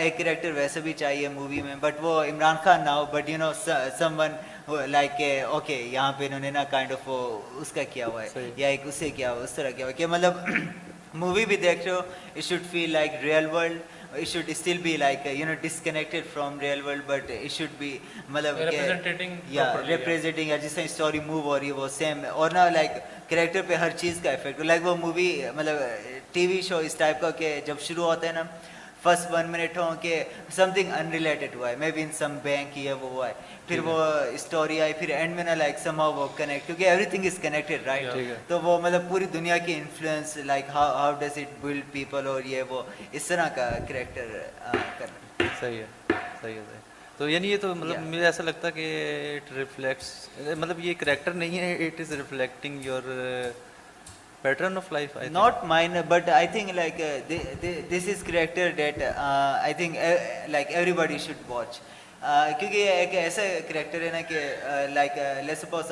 एक कैरेक्टर वैसे भी चाहिए मूवी में, बट वो इमरान खान ना हो, but you know someone like okay यहाँ पे इन्होंने ना काइंड ऑफ उसका किया हुआ है या एक उससे किया हुआ, उस तरह किया हुआ कि मतलब मूवी भी देख रहे हो, it should feel like real world, it should still be like you know disconnected from real world, but it should be मतलब representing representing या जिस स्टोरी मूव हो रही है वो सेम, और ना लाइक कैरेक्टर पे हर चीज़ का इफेक्ट, लाइक वो मूवी मतलब टीवी शो इस टाइप का कि जब शुरू होता है ना फर्स्ट 1 मिनट हो कि समथिंग अनरिलेटेड हुआ है, may be in some bank ये वो हुआ है, फिर वो स्टोरी आई, फिर एंड में ना लाइक समहाउ वो कनेक्ट, क्योंकि एवरीथिंग इज कनेक्टेड राइट, तो वो मतलब पूरी दुनिया की influence like how does it build people, और ये वो इस तरह का कैरेक्टर करना। सही है, सही है, सही। तो यानी ये तो मतलब मुझे ऐसा लगता है कि इट रिफ्लेक्ट्स, मतलब ये कैरेक्टर नहीं है, it is reflecting your pattern of life, I not think. mine, but I think like this is character that I think like everybody should watch, क्योंकि ये एक ऐसा करेक्टर है ना कि लाइक लेट्स सपोज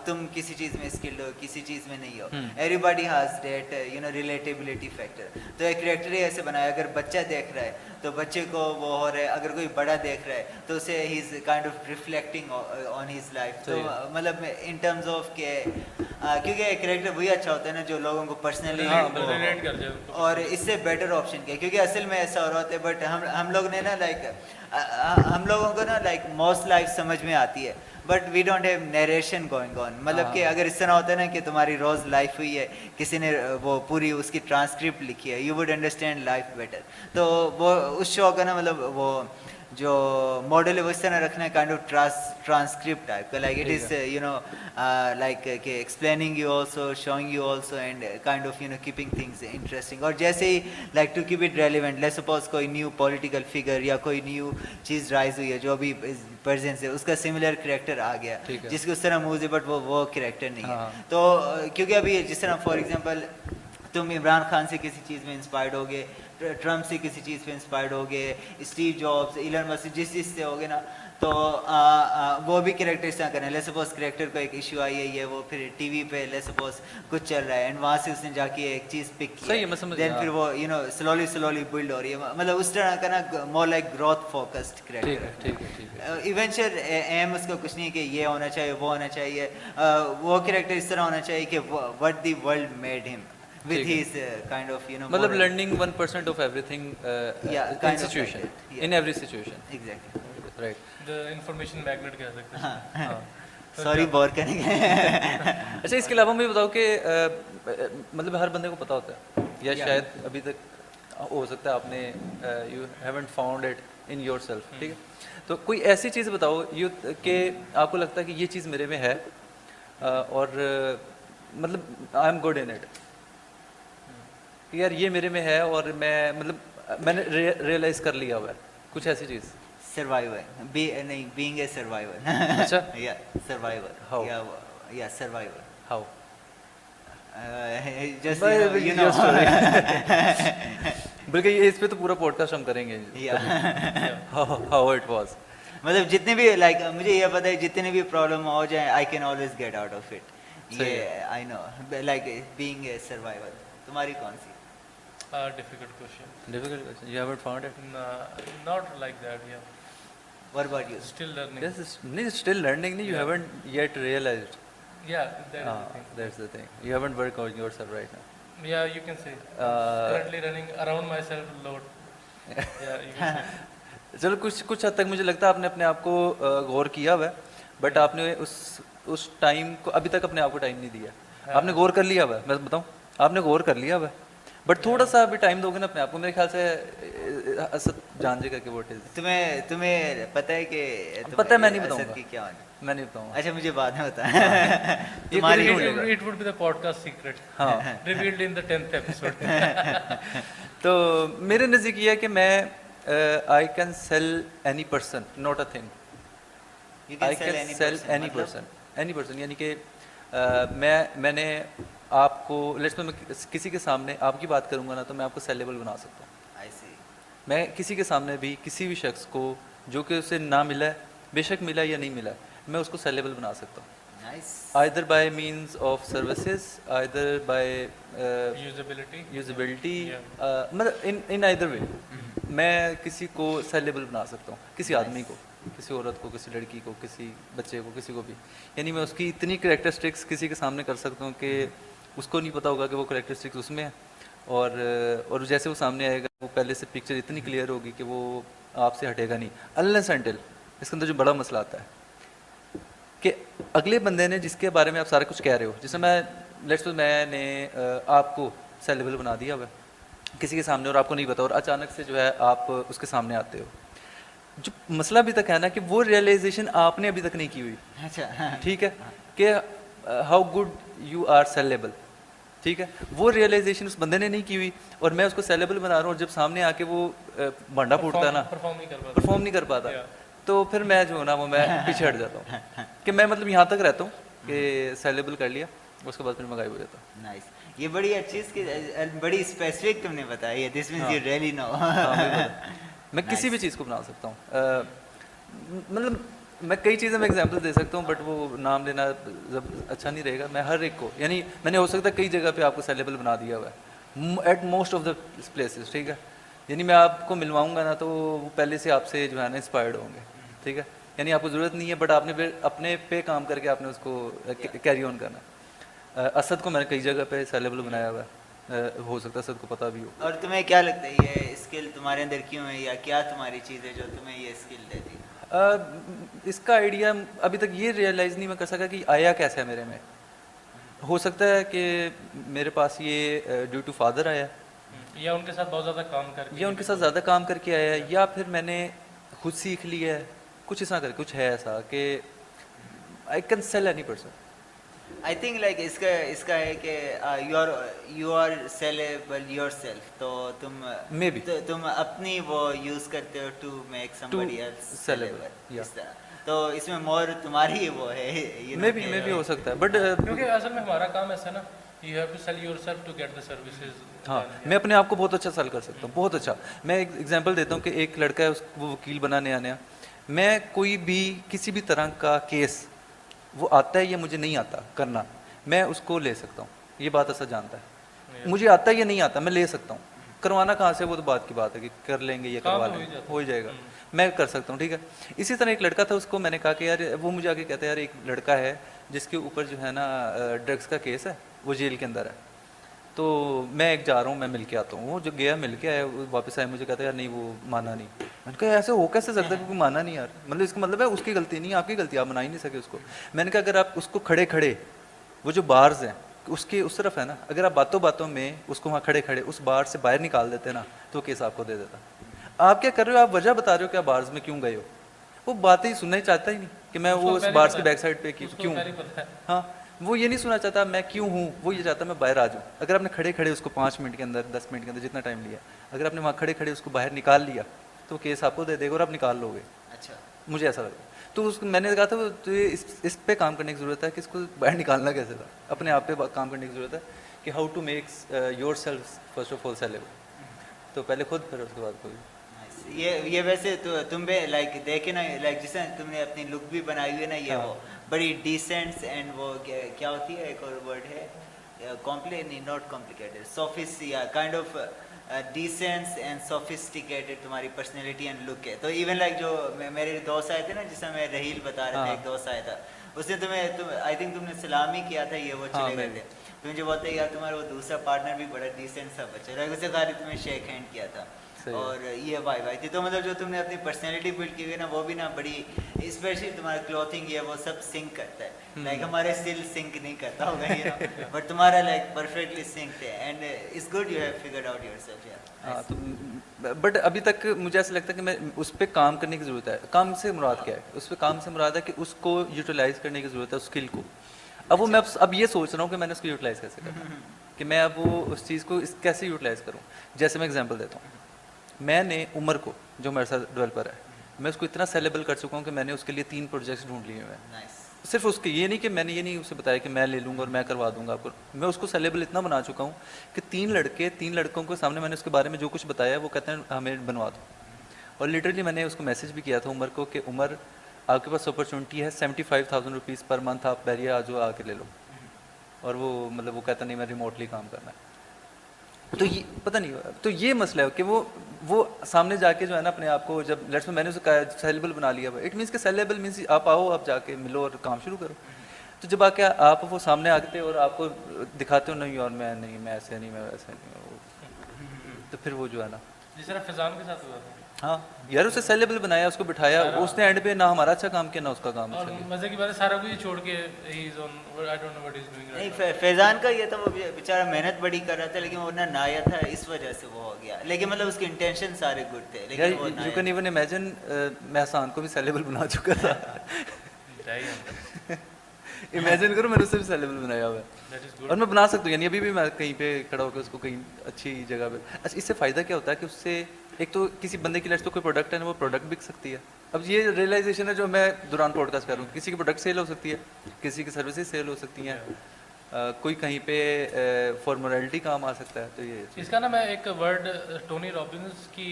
तुम किसी चीज़ में स्किल्ड हो, किसी चीज़ में नहीं हो, everybody has that you know relatability factor, तो एक करेक्टर ही ऐसे बनाया, अगर बच्चा देख रहा है तो बच्चे को वो हो रहा है, अगर कोई बड़ा देख रहा है तो उसे he is kind of reflecting on his life, तो मतलब इन टर्म्स ऑफ के क्योंकि एक करेक्टर वही अच्छा होता है ना जो लोगों को पर्सनली रिलेट कर जाए, और इससे बेटर ऑप्शन क्या, क्योंकि असल में ऐसा हो रहा होता है, बट हम लोग ने ना लाइक हम लोगों को ना लाइक मोस्ट लाइफ समझ में आती है, but we don't have narration going on, मतलब कि अगर इस तरह होता है ना कि तुम्हारी रोज लाइफ हुई है, किसी ने वो पूरी उसकी ट्रांसक्रिप्ट लिखी है, you would understand life better, तो वो उस शो का ना मतलब वो जो मॉडल है वो इस तरह रखना है काइंड ऑफ ट्रांसक्रिप्ट टाइप का, like it is you know like के explaining you also, showing you also, and kind of you know keeping things interesting, और जैसे ही like to keep it relevant, let's suppose कोई new political figure या कोई new चीज़ rise हुई है जो अभी प्रेजेंस है, उसका सिमिलर कैरेक्टर आ गया जिसकी उस तरह मूव है, बट वो कैरेक्टर नहीं है, तो क्योंकि अभी जिस तरह फॉर एग्जाम्पल तुम इमरान खान से किसी चीज़ में इंस्पायर्ड होगे, ट्रम्प से किसी चीज़ पे इंस्पायर्ड होगे, स्टीव जॉब्स, इलन मस्क, जिस चीज़ से होगे ना, तो वो भी कैरेक्टर इस तरह करना है, लेट्स सपोज कैरेक्टर को एक इशू आई है ये वो, फिर टीवी पे लेट्स सपोज कुछ चल रहा है एंड वहाँ से उसने जाके एक चीज़ पिक की, देन फिर वो यू नो स्लोली बिल्ड हो रही है, मतलब उस तरह का ना more like growth focused character, eventual aim उसका कुछ नहीं कि ये होना चाहिए वो होना चाहिए, वो कैरेक्टर इस तरह होना चाहिए कि what the world made him with his kind of you know मतलब learning 1% of everything in situation, in every situation, exactly right, the information magnet कह सकते हैं, सॉरी बोर करेंगे। अच्छा, इसके अलावा मुझे बताओ कि मतलब हर बंदे को पता होता है या शायद अभी तक हो सकता है आपने you haven't found it in yourself, ठीक है, तो कोई ऐसी चीज़ बताओ कि आपको लगता है कि ये चीज़ मेरे में है और मतलब I am good in it, यार ये मेरे में है और मैं मतलब मैंने रियलाइज कर लिया हुआ है, कुछ ऐसी चीज़। सर्वाइवर नहीं, बीइंग ए सर्वाइवर। अच्छा, या सर्वाइवर, हाउ, या survivor how, just you know बल्कि ये इस पे तो पूरा पॉडकास्ट हम करेंगे, हाउ इट वाज, मतलब जितने भी लाइक मुझे ये पता है जितने भी प्रॉब्लम हो जाए I can always get out of it, ये I know like being a survivor. तुम्हारी कौन सी? Difficult question. Difficult question. You haven't found it? Not like that. Yeah. What about you? Still learning. This is still learning. You haven't yet realized. Yeah, that is the thing. That's the thing. You haven't worked on yourself right now. Yeah, you can say. Currently running around myself a lot. Yeah, you can say. चलो कुछ हद तक मुझे लगता है आपने अपने आप को गौर किया हुआ है, बट आपने उस टाइम को अभी तक अपने आप को टाइम नहीं दिया। आपने गौर कर लिया हुआ है, मैं बताऊँ, आपने गौर कर लिया हुआ है, बट थोड़ा सा अभी टाइम दोगे ना अपने आप को, मेरे ख्याल से असद जान जाएगा कि व्हाट इज। तुम्हें पता है कि पता है, मैं नहीं बताऊंगा कि क्या होना, मैं नहीं बताऊंगा। अच्छा, मुझे बाद में बता। तुम्हारी it would be the podcast secret, हां, revealed in the 10th episode. तो मेरे नजदीक ये है कि मैं I can sell any person, not a thing, I can sell any person, यानी कि मैंने आपको लेट्स मैं किसी के सामने आपकी बात करूंगा ना तो मैं आपको सेलेबल बना सकता हूँ। आई सी, मैं किसी के सामने भी किसी भी शख्स को जो कि उसे ना मिला है, बेशक मिला या नहीं मिला, मैं उसको सेलेबल बना सकता हूँ। Nice. either by means of services, either by usability मतलब in either way मैं किसी को सेलेबल बना सकता हूँ, किसी आदमी को, किसी औरत को, किसी लड़की को, किसी बच्चे को, किसी को भी। यानी मैं उसकी इतनी करेक्टरिस्टिक्स किसी के सामने कर सकता हूँ कि उसको नहीं पता होगा कि वो करेक्टरिस्टिक्स उसमें है, और जैसे वो सामने आएगा वो पहले से पिक्चर इतनी क्लियर होगी कि वो आपसे हटेगा नहीं, अनलेस अनटिल। इसके अंदर जो बड़ा मसला आता है कि अगले बंदे ने जिसके बारे में आप सारा कुछ कह रहे हो, जैसे मैंने आपको सेलेबल बना दिया हुआ किसी के सामने और आपको नहीं पता, और अचानक से जो है आप उसके सामने आते हो। जो मसला अभी तक है ना कि वो रियलाइजेशन आपने अभी तक नहीं की हुई। अच्छा ठीक है कि how good you are sellable, ठीक है, वो रियलाइजेशन उस बंदे ने नहीं की हुई, और मैं उसको सेलेबल बना रहा हूँ, और जब सामने आके वो भांडा फूटता है ना, परफॉर्म नहीं कर पाता, तो फिर मैं जो है ना वो मैं पीछे हट जाता हूँ कि मैं मतलब यहाँ तक रहता हूँ कि सेलेबल कर लिया, उसके बाद फिर मैं गायब हो जाता हूँ। नाइस, ये बड़ी अच्छी बड़ी स्पेसिफिक तुमने बताई है, this means you really know. मैं किसी भी चीज़ को बना सकता हूँ, मतलब मैं कई चीज़ें मैं एग्जांपल दे सकता हूँ, बट वो नाम लेना जब अच्छा नहीं रहेगा। मैं हर एक को, यानी मैंने हो सकता है कई जगह पे आपको सेलेबल बना दिया हुआ है at most of the places, ठीक है। यानी मैं आपको मिलवाऊंगा ना तो वो पहले से आपसे जो है ना इंस्पायर्ड होंगे, ठीक है। यानी आपको ज़रूरत नहीं है, बट आपने फिर अपने पे काम करके आपने उसको कैरी ऑन करना है। असद को मैंने कई जगह पे सेलेबल बनाया हुआ है, हो सकता है असद को पता भी हो। और तुम्हें क्या लगता है ये स्किल तुम्हारे अंदर क्यों है, या क्या तुम्हारी चीज़ है जो तुम्हें ये स्किल देती है? इसका आइडिया अभी तक ये रियलाइज़ नहीं मैं कर सका कि आया कैसे है मेरे में। हो सकता है कि मेरे पास ये ड्यू टू फादर आया, या उनके साथ बहुत ज़्यादा काम करके, या उनके साथ ज़्यादा काम करके आया है, या फिर मैंने खुद सीख लिया है, कुछ ऐसा करके कुछ है ऐसा कि I can sell any person. I think like इसका है कि यू आर सेलेबल योरसेल्फ, तो Maybe. तुम अपनी वो यूज करते हो to make somebody else sellable, sellable, yeah. इस तरह। तो इसमें मोर तुम्हारी वो है, मे भी हो सकता है, बट क्योंकि असल में हमारा काम ऐसा ना, you have to sell yourself to get the services. हाँ, मैं अपने आप को बहुत अच्छा सेल कर सकता हूँ, बहुत अच्छा। मैं एक एग्जांपल देता हूँ कि एक लड़का है, वो वकील बना नया, मैं कोई भी किसी भी तरह का केस वो आता है या मुझे नहीं आता करना, मैं उसको ले सकता हूँ। ये बात ऐसा जानता है, मुझे आता है या नहीं आता मैं ले सकता हूँ। करवाना कहाँ से, वो तो बात की बात है कि कर लेंगे या करवा लेंगे, हो ही जाएगा, मैं कर सकता हूँ, ठीक है। इसी तरह एक लड़का था, उसको मैंने कहा कि यार, वो मुझे आके कहता है यार एक लड़का है जिसके ऊपर जो है ना ड्रग्स का केस है, वो जेल के अंदर है, तो मैं एक जा रहा हूँ, मैं मिल के आता हूँ। वो जो गया मिल के आया, वापस आया, मुझे कहता है यार नहीं वो माना नहीं। मैंने कहा ऐसे हो कैसे सकता है, क्योंकि माना नहीं यार, मतलब इसका मतलब है उसकी गलती नहीं, आपकी गलती, आप मना ही नहीं सके उसको। मैंने कहा अगर आप उसको खड़े खड़े, वो जो बार्स हैं उसके उस तरफ है ना, अगर आप बातों बातों में उसको वहाँ खड़े खड़े उस बार से बाहर निकाल देते ना, तो केस आपको दे देता। आप क्या कर रहे हो, आप वजह बता रहे हो कि आप बार्स में क्यों गए हो, वो बातें ही सुनना ही चाहता ही नहीं कि मैं वो उस बार्स के बैक साइड पे क्यों, हाँ वो ये नहीं सुनना चाहता मैं क्यों हूँ, वो ये चाहता मैं बाहर आ जाऊँ। अगर आपने खड़े खड़े उसको 5 मिनट के अंदर, 10 मिनट के अंदर, जितना टाइम लिया, अगर आपने वहाँ खड़े खड़े उसको बाहर निकाल लिया तो केस आपको दे देगा और आप निकाल लोगे। अच्छा, मुझे ऐसा लगा। तो उसको मैंने कहा था तो ये इस पे काम करने की ज़रूरत है कि इसको बाहर निकालना कैसे था, अपने आप पे काम करने की ज़रूरत है कि how to make yourself first of all sellable. तो पहले खुद, फिर उसके बाद कोई। ये वैसे तो तुम भी लाइक देखे ना, लाइक जिस तुमने अपनी लुक भी बनाई हुई है ना, ये वो बड़ी डिसेंट एंड वो क्या होती है, एक और वर्ड है, नॉट कॉम्प्लिकेटेड, सोफिस्ट या kind of decent and sophisticated तुम्हारी पर्सनैलिटी एंड लुक है। तो इवन लाइक जो मेरे दोस्त आए थे ना, जिसमें मैं रहील बता रहे थे, एक दोस्त आया था, उसने आई थिंक तुमने सलाम ही किया था, ये वो चले गए थे, तो मुझे बोलते यार तुम्हारा वो दूसरा पार्टनर भी बड़ा डिसेंट सा बच्चा है, उसे कहा तुम्हें शेक हैंड किया था और ये वाई थी। तो मतलब जो तुमने अपनी पर्सनैलिटी बिल्ड की हुई ना, वो भी ना बड़ी, स्पेशली तुम्हारा क्लॉथिंग ये वो सब सिंक करता है। लाइक हमारे स्टिल सिंक नहीं करता होगा ये ना, बट तुम्हारा लाइक परफेक्टली सिंक है and it's good you have figured out yourself यार। हाँ, तो बट अभी तक मुझे ऐसा लगता है कि मैं उस पर काम करने की ज़रूरत है। काम से मुराद क्या है, उस पर काम से मुराद है कि उसको यूटिलाइज करने की ज़रूरत है, उस स्किल को। अब वो मैं अब ये सोच रहा हूँ कि मैंने उसको यूटिलाइज कैसे करना, कि मैं अब वो उस चीज़ को कैसे यूटिलाइज करूँ। जैसे मैं एग्जाम्पल देता हूँ, मैंने उमर को, जो मेरे साथ डेवलपर है, मैं उसको इतना सेलेबल कर चुका हूँ कि मैंने उसके लिए 3 प्रोजेक्ट्स ढूंढ लिए हुए हैं। सिर्फ उसके, ये नहीं कि मैंने ये नहीं उसे बताया कि मैं ले लूँगा और मैं करवा दूंगा आपको, मैं उसको सेलेबल इतना बना चुका हूँ कि 3 लड़कों के सामने मैंने उसके बारे में जो कुछ बताया वो कहते हैं हमें बनवा दो। और लिटरली मैंने उसको मैसेज भी किया था उमर को कि उमर आपके पास अपॉर्चुनिटी है 75,000 रुपीज़ पर मंथ, आप बैरियर आ जाओ आके ले लो। और वो मतलब वो कहता नहीं मैं रिमोटली काम करना है। तो ये पता नहीं, तो ये मसला है कि वो सामने जाके जो है ना अपने आप को, जब लेट्स मैंने उसे सेलेबल बना लिया, इट मीन्स कि सेलेबल मीन्स आप आओ, आप जाके मिलो और काम शुरू करो। तो जब आके आप वो सामने आते हो और आपको दिखाते हो नहीं और मैं ऐसे नहीं, मैं वैसे नहीं, तो फिर वो जो है ना, जिस तरह फैजान के साथ हुआ था। हाँ यार उसे सेलेबल बनाया, उसको बिठाया, उसने एंड पे ना हमारा अच्छा काम किया ना उसका काम और अच्छा किया। मजे की बात है सारा कुछ छोड़ के he is on, I don't know what is doing नहीं राइट। फैजान का ये था, वो बेचारा मेहनत बड़ी कर रहा था लेकिन वो ना नाया था, इस वजह से वो हो गया। लेकिन मतलब उसके इंटेंशन सारे गुड थे, यार लेकिन वो यू नाया कैन इवन इमेजिन, मैं हसान को भी सेलेबल बना चुका था। इमेजिन करो मैंने उससे भी सेलेबल बनाया हुआ है, दैट इज और गुड। मैं बना सकता हूँ, यानी अभी भी मैं कहीं पे खड़ा होकर उसको कहीं अच्छी जगह पे। अच्छा इससे फ़ायदा क्या होता है कि उससे एक तो किसी बंदे की तो कोई प्रोडक्ट है ना, वो प्रोडक्ट बिक सकती है। अब ये रियलाइजेशन है जो मैं दौरान पॉडकास्ट कर रहा हूँ, किसी की प्रोडक्ट सेल हो सकती है, किसी की सर्विसेज सेल हो सकती हैं, कोई कहीं पे फॉर्मेलिटी काम आ सकता है। तो ये इसका ना मैं एक वर्ड टोनी रॉबिन्स की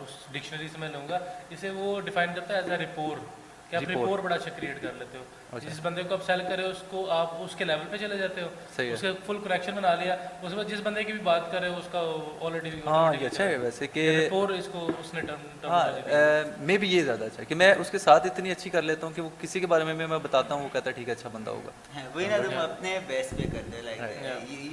उस डिक्शनरी से मैं लूँगा, इसे वो डिफाइन करता है एज अ रिपोर, कि आप Rapport। रिपोर बड़ा अच्छा क्रिएट कर लेते हो। अच्छा। जिस बंदे को आप सेल करे उसको आप उसके लेवल पे चले जाते हो, सही है। उसके फुल कनेक्शन बना लिया, उसके बाद जिस बंदे की भी बात करे उसका ऑलरेडी हाँ ये अच्छा है वैसे कि रिपोर, इसको उसने टर्म हाँ मे भी ये ज़्यादा अच्छा है कि मैं उसके साथ इतनी अच्छी कर लेता हूँ कि वो किसी के बारे में मैं बताता हूँ, वो कहता है ठीक है अच्छा बंदा होगा। है, वही ना, तुम अपने बेस पे करते हो, like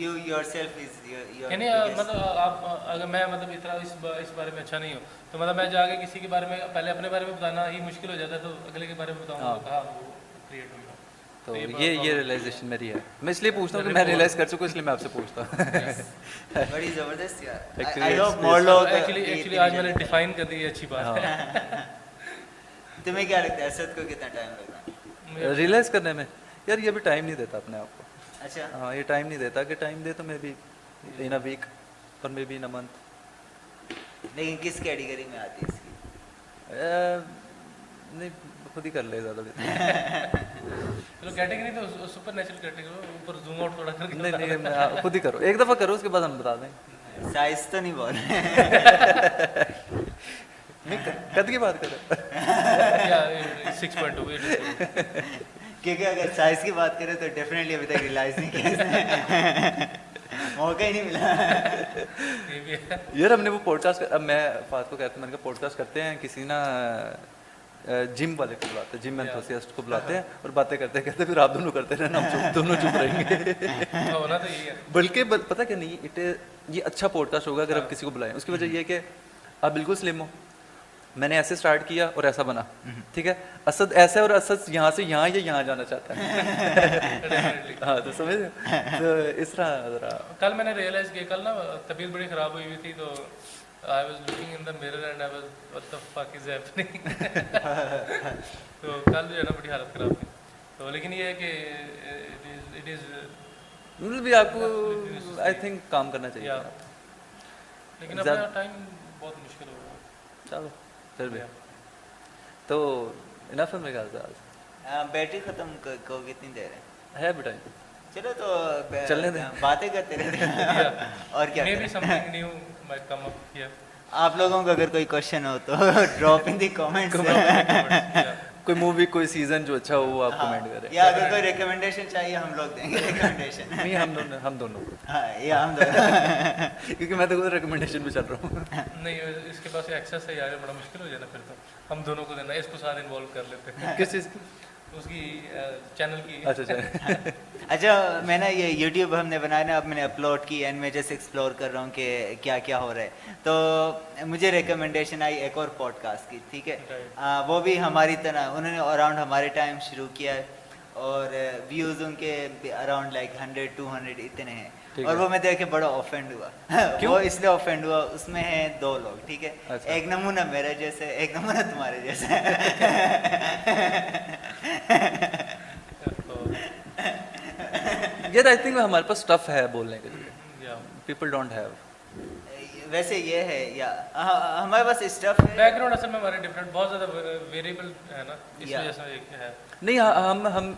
you yourself is your यानी मतलब आप अगर मैं मतलब इतना इस बारे में अच्छा नहीं हूँ तो मतलब मैं जाके किसी के बारे में पहले अपने बारे में बताना ही मुश्किल हो जाता है, तो अगले के बारे में बताऊंगा तो कहाँ वो क्रिएट होगा। तो ये ये रियलाइजेशन मेरी है, मैं इसलिए पूछता हूँ कि मैं रियलाइज कर चुका हूँ, इसलिए मैं आपसे पूछता हूँ। बड़ी जबरदस्त यार। Actually, आई होप it's- मोर लोग एक्चुअली आज मैंने डिफाइन कर दी, अच्छी बात है। तुम्हें क्या लगता है असद को कितना टाइम लगा? रियलाइज करने में यार ये भी टाइम नहीं देता अपने आप को। अच्छा, हाँ ये टाइम नहीं देता, कि टाइम दे तो may be in a week और may be in a month. लेकिन किस कैटेगरी में आती है इसकी? नहीं खुद ही कर ले ज़्यादा भी। चलो कैटेगरी तो सुपर नेचुरल कैटेगरी, ऊपर जूम आउट थोड़ा करके नहीं नहीं आप खुद ही करो, एक दफ़ा करो उसके बाद हम बता दें। साइज तो नहीं बोल रहे। नहीं कद की बात करो। या 6.2 क्योंकि अगर साइज की बात करें तो डेफिनेटली अभी तक रियलाइज नहीं किया इसने। मौका ही नहीं मिला। ये भी है। यार हमने वो पॉडकास्ट, अब मैं फात को कहता, मैंने कहा पॉडकास्ट करते हैं किसी ना जिम वाले को बुलाते हैं, जिम एंथुसियास्ट को बुलाते हैं और बातें करते हैं, कहते हैं फिर आप दोनों करते रहना, हम दोनों चुप रहेंगे। होना तो यही है। बल्कि पता क्या नहीं, ये अच्छा पॉडकास्ट होगा अगर आप किसी को बुलाएं। उसकी वजह ये है कि आप बिल्कुल स्लिम हो, मैंने ऐसे स्टार्ट किया और ऐसा बना, ठीक है, असद ऐसा है और असद यहाँ से यहाँ या यहाँ जाना चाहता है। हाँ तो समझ रहे हो? तो इस तरह ज़रा कल मैंने रियलाइज किया, कल ना तबीयत बड़ी ख़राब हुई हुई थी, तो I was looking in the mirror and I was what the fuck is happening. तो कल जो है ना बड़ी हालत ख़राब थी। तो लेकिन ये है कि इट इज़ मतलब भी आपको आई थिंक काम करना चाहिए। या लेकिन अपना टाइम बहुत मुश्किल हो गया। चलो फिर भी तो इनफ है मेरे ख्याल से आज। बैटरी खत्म को कितनी देर है बेटा, चलो तो चलने दें। बातें करते रहते हैं। और क्या मे करें? Be something new might come up here. आप लोगों को अगर कोई क्वेश्चन हो तो ड्रॉप इन दी कमेंट्स। कोई मूवी कोई सीजन जो अच्छा हो वो आप कमेंट करें, या अगर कोई रिकमेंडेशन चाहिए हम लोग देंगे रिकमेंडेशन। नहीं हम दोनों हाँ या हम दोनों। क्योंकि मैं तो खुद रिकमेंडेशन पे चल रहा हूँ। नहीं इसके पास एक्सेस है यार, बड़ा मुश्किल हो जाना फिर तो हम दोनों को देना, इसको साथ इन्वॉल्व कर लेते हैं किस चीज़ की? उसकी चैनल की। अच्छा अच्छा मैं ना ये YouTube हमने बनाया ना, अब मैंने अपलोड की एंड मैं जैसे एक्सप्लोर कर रहा हूँ कि क्या क्या हो रहा है, तो मुझे रिकमेंडेशन आई एक और पॉडकास्ट की, ठीक है, वो भी हमारी तरह उन्होंने अराउंड हमारे टाइम शुरू किया है और व्यूज़ उनके अराउंड लाइक 100-200 इतने हैं, ठीक और है। वो मैं देख के बड़ा ऑफेंड हुआ। क्यों? वो इसलिए ऑफेंड हुआ, उसमें हैं 2 लोग, ठीक है, अच्छा। एक नमूना मेरे जैसे, एक नमूना तुम्हारे जैसे। यार आई थिंक हमारे पास स्टफ है बोलने के लिए, या पीपल डोंट हैव। वैसे ये है या हमारे पास स्टफ है। बैकग्राउंड असल में हमारे डिफरेंट बहुत ज़्यादा वेरिएबल है ना, इस या। वजह से एक है। नहीं हम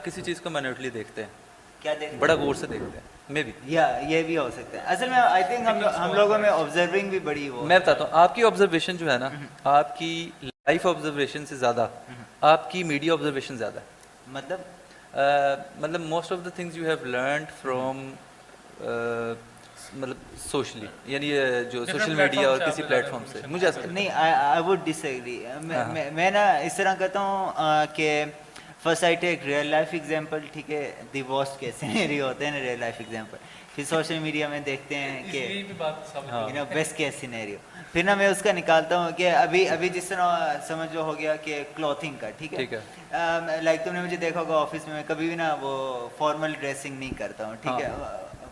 किसी चीज़ को मैन्युअली देखते हैं, क्या देख बड़ा गौर से देखते हैं, मे बी। या ये भी हो सकता है। असल में आई थिंक हम लोगों में ऑब्जर्विंग भी बड़ी वो मैं बताता हूँ, आपकी ऑब्जर्वेशन जो है ना, आपकी लाइफ ऑब्जर्वेशन से ज़्यादा आपकी मीडिया ऑब्जर्वेशन ज़्यादा है? मतलब most of the things you have learned from मतलब सोशली, यानी जो सोशल मीडिया और किसी प्लेटफॉर्म से, मुझे ऐसा नहीं, आई वुड डिसएग्री। मैं ना इस तरह कहता हूँ कि first I take real life example, ठीक है, दी वर्स्ट केस सिनेरियो होते हैं ना रियल लाइफ एग्जांपल, फिर सोशल मीडिया में देखते हैं कि बेस्ट केस सिनेरियो, फिर ना मैं उसका निकालता हूँ कि अभी जिस तरह समझ लो हो गया कि क्लॉथिंग का, ठीक है, लाइक तुमने मुझे देखा होगा ऑफिस में, मैं कभी भी ना वो फॉर्मल ड्रेसिंग नहीं करता हूँ, ठीक है,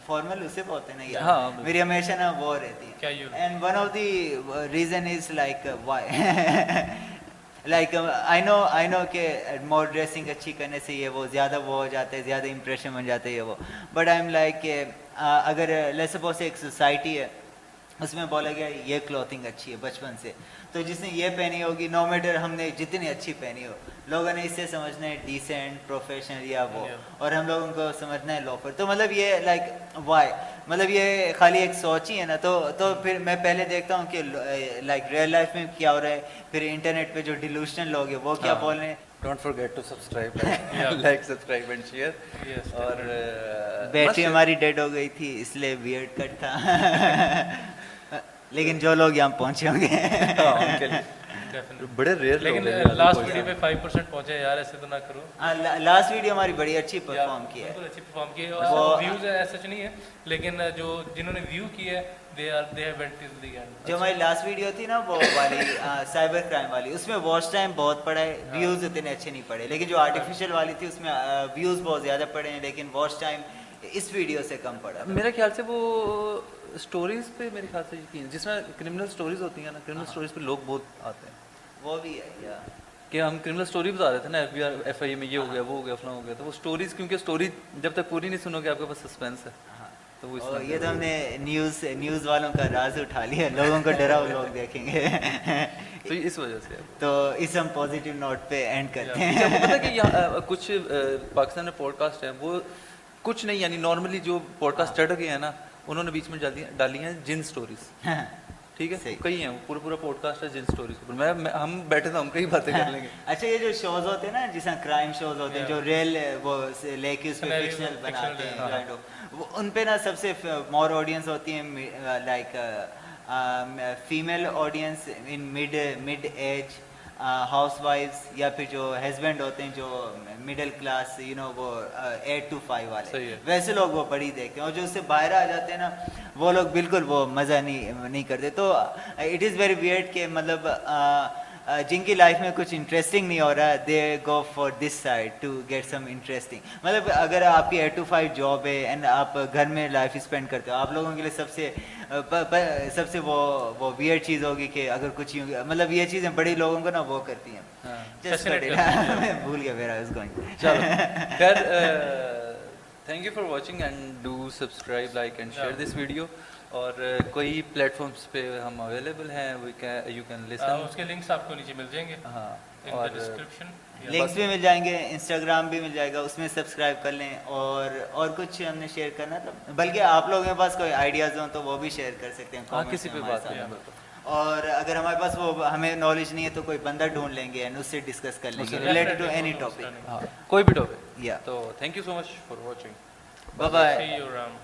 फॉर्मल उसे बोलते हैं ना यार, हाँ, मेरी हमेशा ना वो रहती है, and one of the reason is like why like I know कि मोर ड्रेसिंग अच्छी करने से ये वो ज़्यादा वो हो जाता है, ज़्यादा इंप्रेशन बन जाता है ये वो, बट आई एम लाइक अगर लेट्स सपोज एक सोसाइटी है, उसमें बोला गया ये क्लॉथिंग अच्छी है बचपन से, तो जिसने ये पहनी होगी, नो मैटर हमने जितनी अच्छी पहनी हो, लोगों ने इससे समझना है डिसेंट, प्रोफेशनल या वो, और हम लोगों को समझना है लोफर, तो मतलब ये लाइक वाई, मतलब ये खाली एक सोच ही है ना, तो फिर मैं पहले देखता हूँ कि लाइक रियल लाइफ में क्या हो रहा है, फिर इंटरनेट पे जो डिल्यूशनल लोग हैं वो क्या बोल रहे हैं। Don't forget to subscribe, like subscribe and share. और बैटरी हमारी डेड हो गई थी इसलिए वियर्ड कट था लेकिन जो लोग यहाँ पहुँचे होंगे उनके लिए बड़े रेयर, लेकिन लास्ट वीडियो पे 5% पहुंचे यार, ऐसे तो ना करो। लास्ट वीडियो हमारी बड़ी अच्छी परफॉर्म की है, बिल्कुल अच्छी परफॉर्म की है, और व्यूज ऐसा कुछ नहीं है, लेकिन जो जिन्होंने व्यू किया है they have went till the end. जो हमारी लास्ट वीडियो थी ना वो वाली साइबर क्राइम वाली, उसमें वॉच टाइम बहुत पड़ा है, व्यूज इतने अच्छे नहीं पड़े, लेकिन जो आर्टिफिशियल वाली थी उसमें व्यूज बहुत ज्यादा पड़े हैं, लेकिन वॉच टाइम इस वीडियो से कम पड़ा। मेरे ख्याल से वो स्टोरीज पे मेरे ख्याल से यकीन, जिसमें क्रिमिनल स्टोरीज होती हैं ना, क्रिमिनल स्टोरीज पे लोग बहुत आते हैं, वो भी है या कि हम क्रिमिनल स्टोरी बता रहे थे ना, FBI में ये हो गया वो हो गया फलां हो गया, तो वो स्टोरीज, क्योंकि स्टोरी जब तक पूरी नहीं सुनोगे आपके पास सस्पेंस है, तो वो और ये तो हमने न्यूज़ वालों का राज उठा लिया, लोगों को डराओ लोग देखेंगे तो इस वजह से। तो इस हम पॉजिटिव नोट पे एंड करते हैं। आपको पता है कि यहाँ कुछ पाकिस्तान में पॉडकास्ट है, वो कुछ नहीं, यानी नॉर्मली जो पॉडकास्ट चढ़ गए हैं ना, उन्होंने बीच में डाली हैं जिन स्टोरीज, ठीक है, कई हैं, पूरा पॉडकास्ट है जिन स्टोरीज के ऊपर, हम बैठे थे, हम कई बातें कर लेंगे। अच्छा, ये जो शोज होते हैं ना, जिसमें क्राइम शोज होते हैं, जो रियल वो लेके उस पे फिक्शनल बनाते हैं काइंड ऑफ, वो उन पे ना सबसे मोर ऑडियंस होती है, like female audience in mid age, हाउसवाइफ्स, या फिर जो हस्बैंड होते हैं जो मिडिल क्लास, यू नो, वो 8 to 5 वाले, वैसे लोग वो बड़ी देखते हैं, और जो उससे बाहर आ जाते हैं ना, वो लोग बिल्कुल वो मज़ा नहीं करते। तो इट इज़ वेरी वियर्ड कि मतलब जिनकी लाइफ में कुछ इंटरेस्टिंग नहीं हो रहा, they go for this side to get some interesting. मतलब अगर आपकी 8 to 5 जॉब है एंड आप घर में लाइफ स्पेंड करते हो, आप लोगों के लिए सबसे वो वियर्ड चीज़ होगी कि अगर कुछ मतलब ये चीज़ें बड़ी लोगों को ना वो करती हैं। मैं भूल गया मेरा इस गोइंग। चलो खैर, thank you for watching and do subscribe, like and share this video. और कोई प्लेटफॉर्म्स पे हम अवेलेबल हैं, यू कैन लिसन, उसके लिंक्स आपको नीचे मिल जाएंगे, हाँ, और डिस्क्रिप्शन लिंक्स भी मिल जाएंगे, इंस्टाग्राम भी मिल जाएगा, उसमें सब्सक्राइब कर लें। और कुछ हमने शेयर करना था, बल्कि आप लोगों के पास कोई आइडियाज़ हो तो वो भी शेयर कर सकते हैं, हाँ, किसी पे बात करें। और अगर हमारे पास वो हमें नॉलेज नहीं है तो कोई बंदा ढूंढ लेंगे एंड उससे डिस्कस कर लेंगे रिलेटेड टू एनी टॉपिक, हाँ, कोई भी टॉपिक। या तो thank you so much for watching, bye bye. See you around.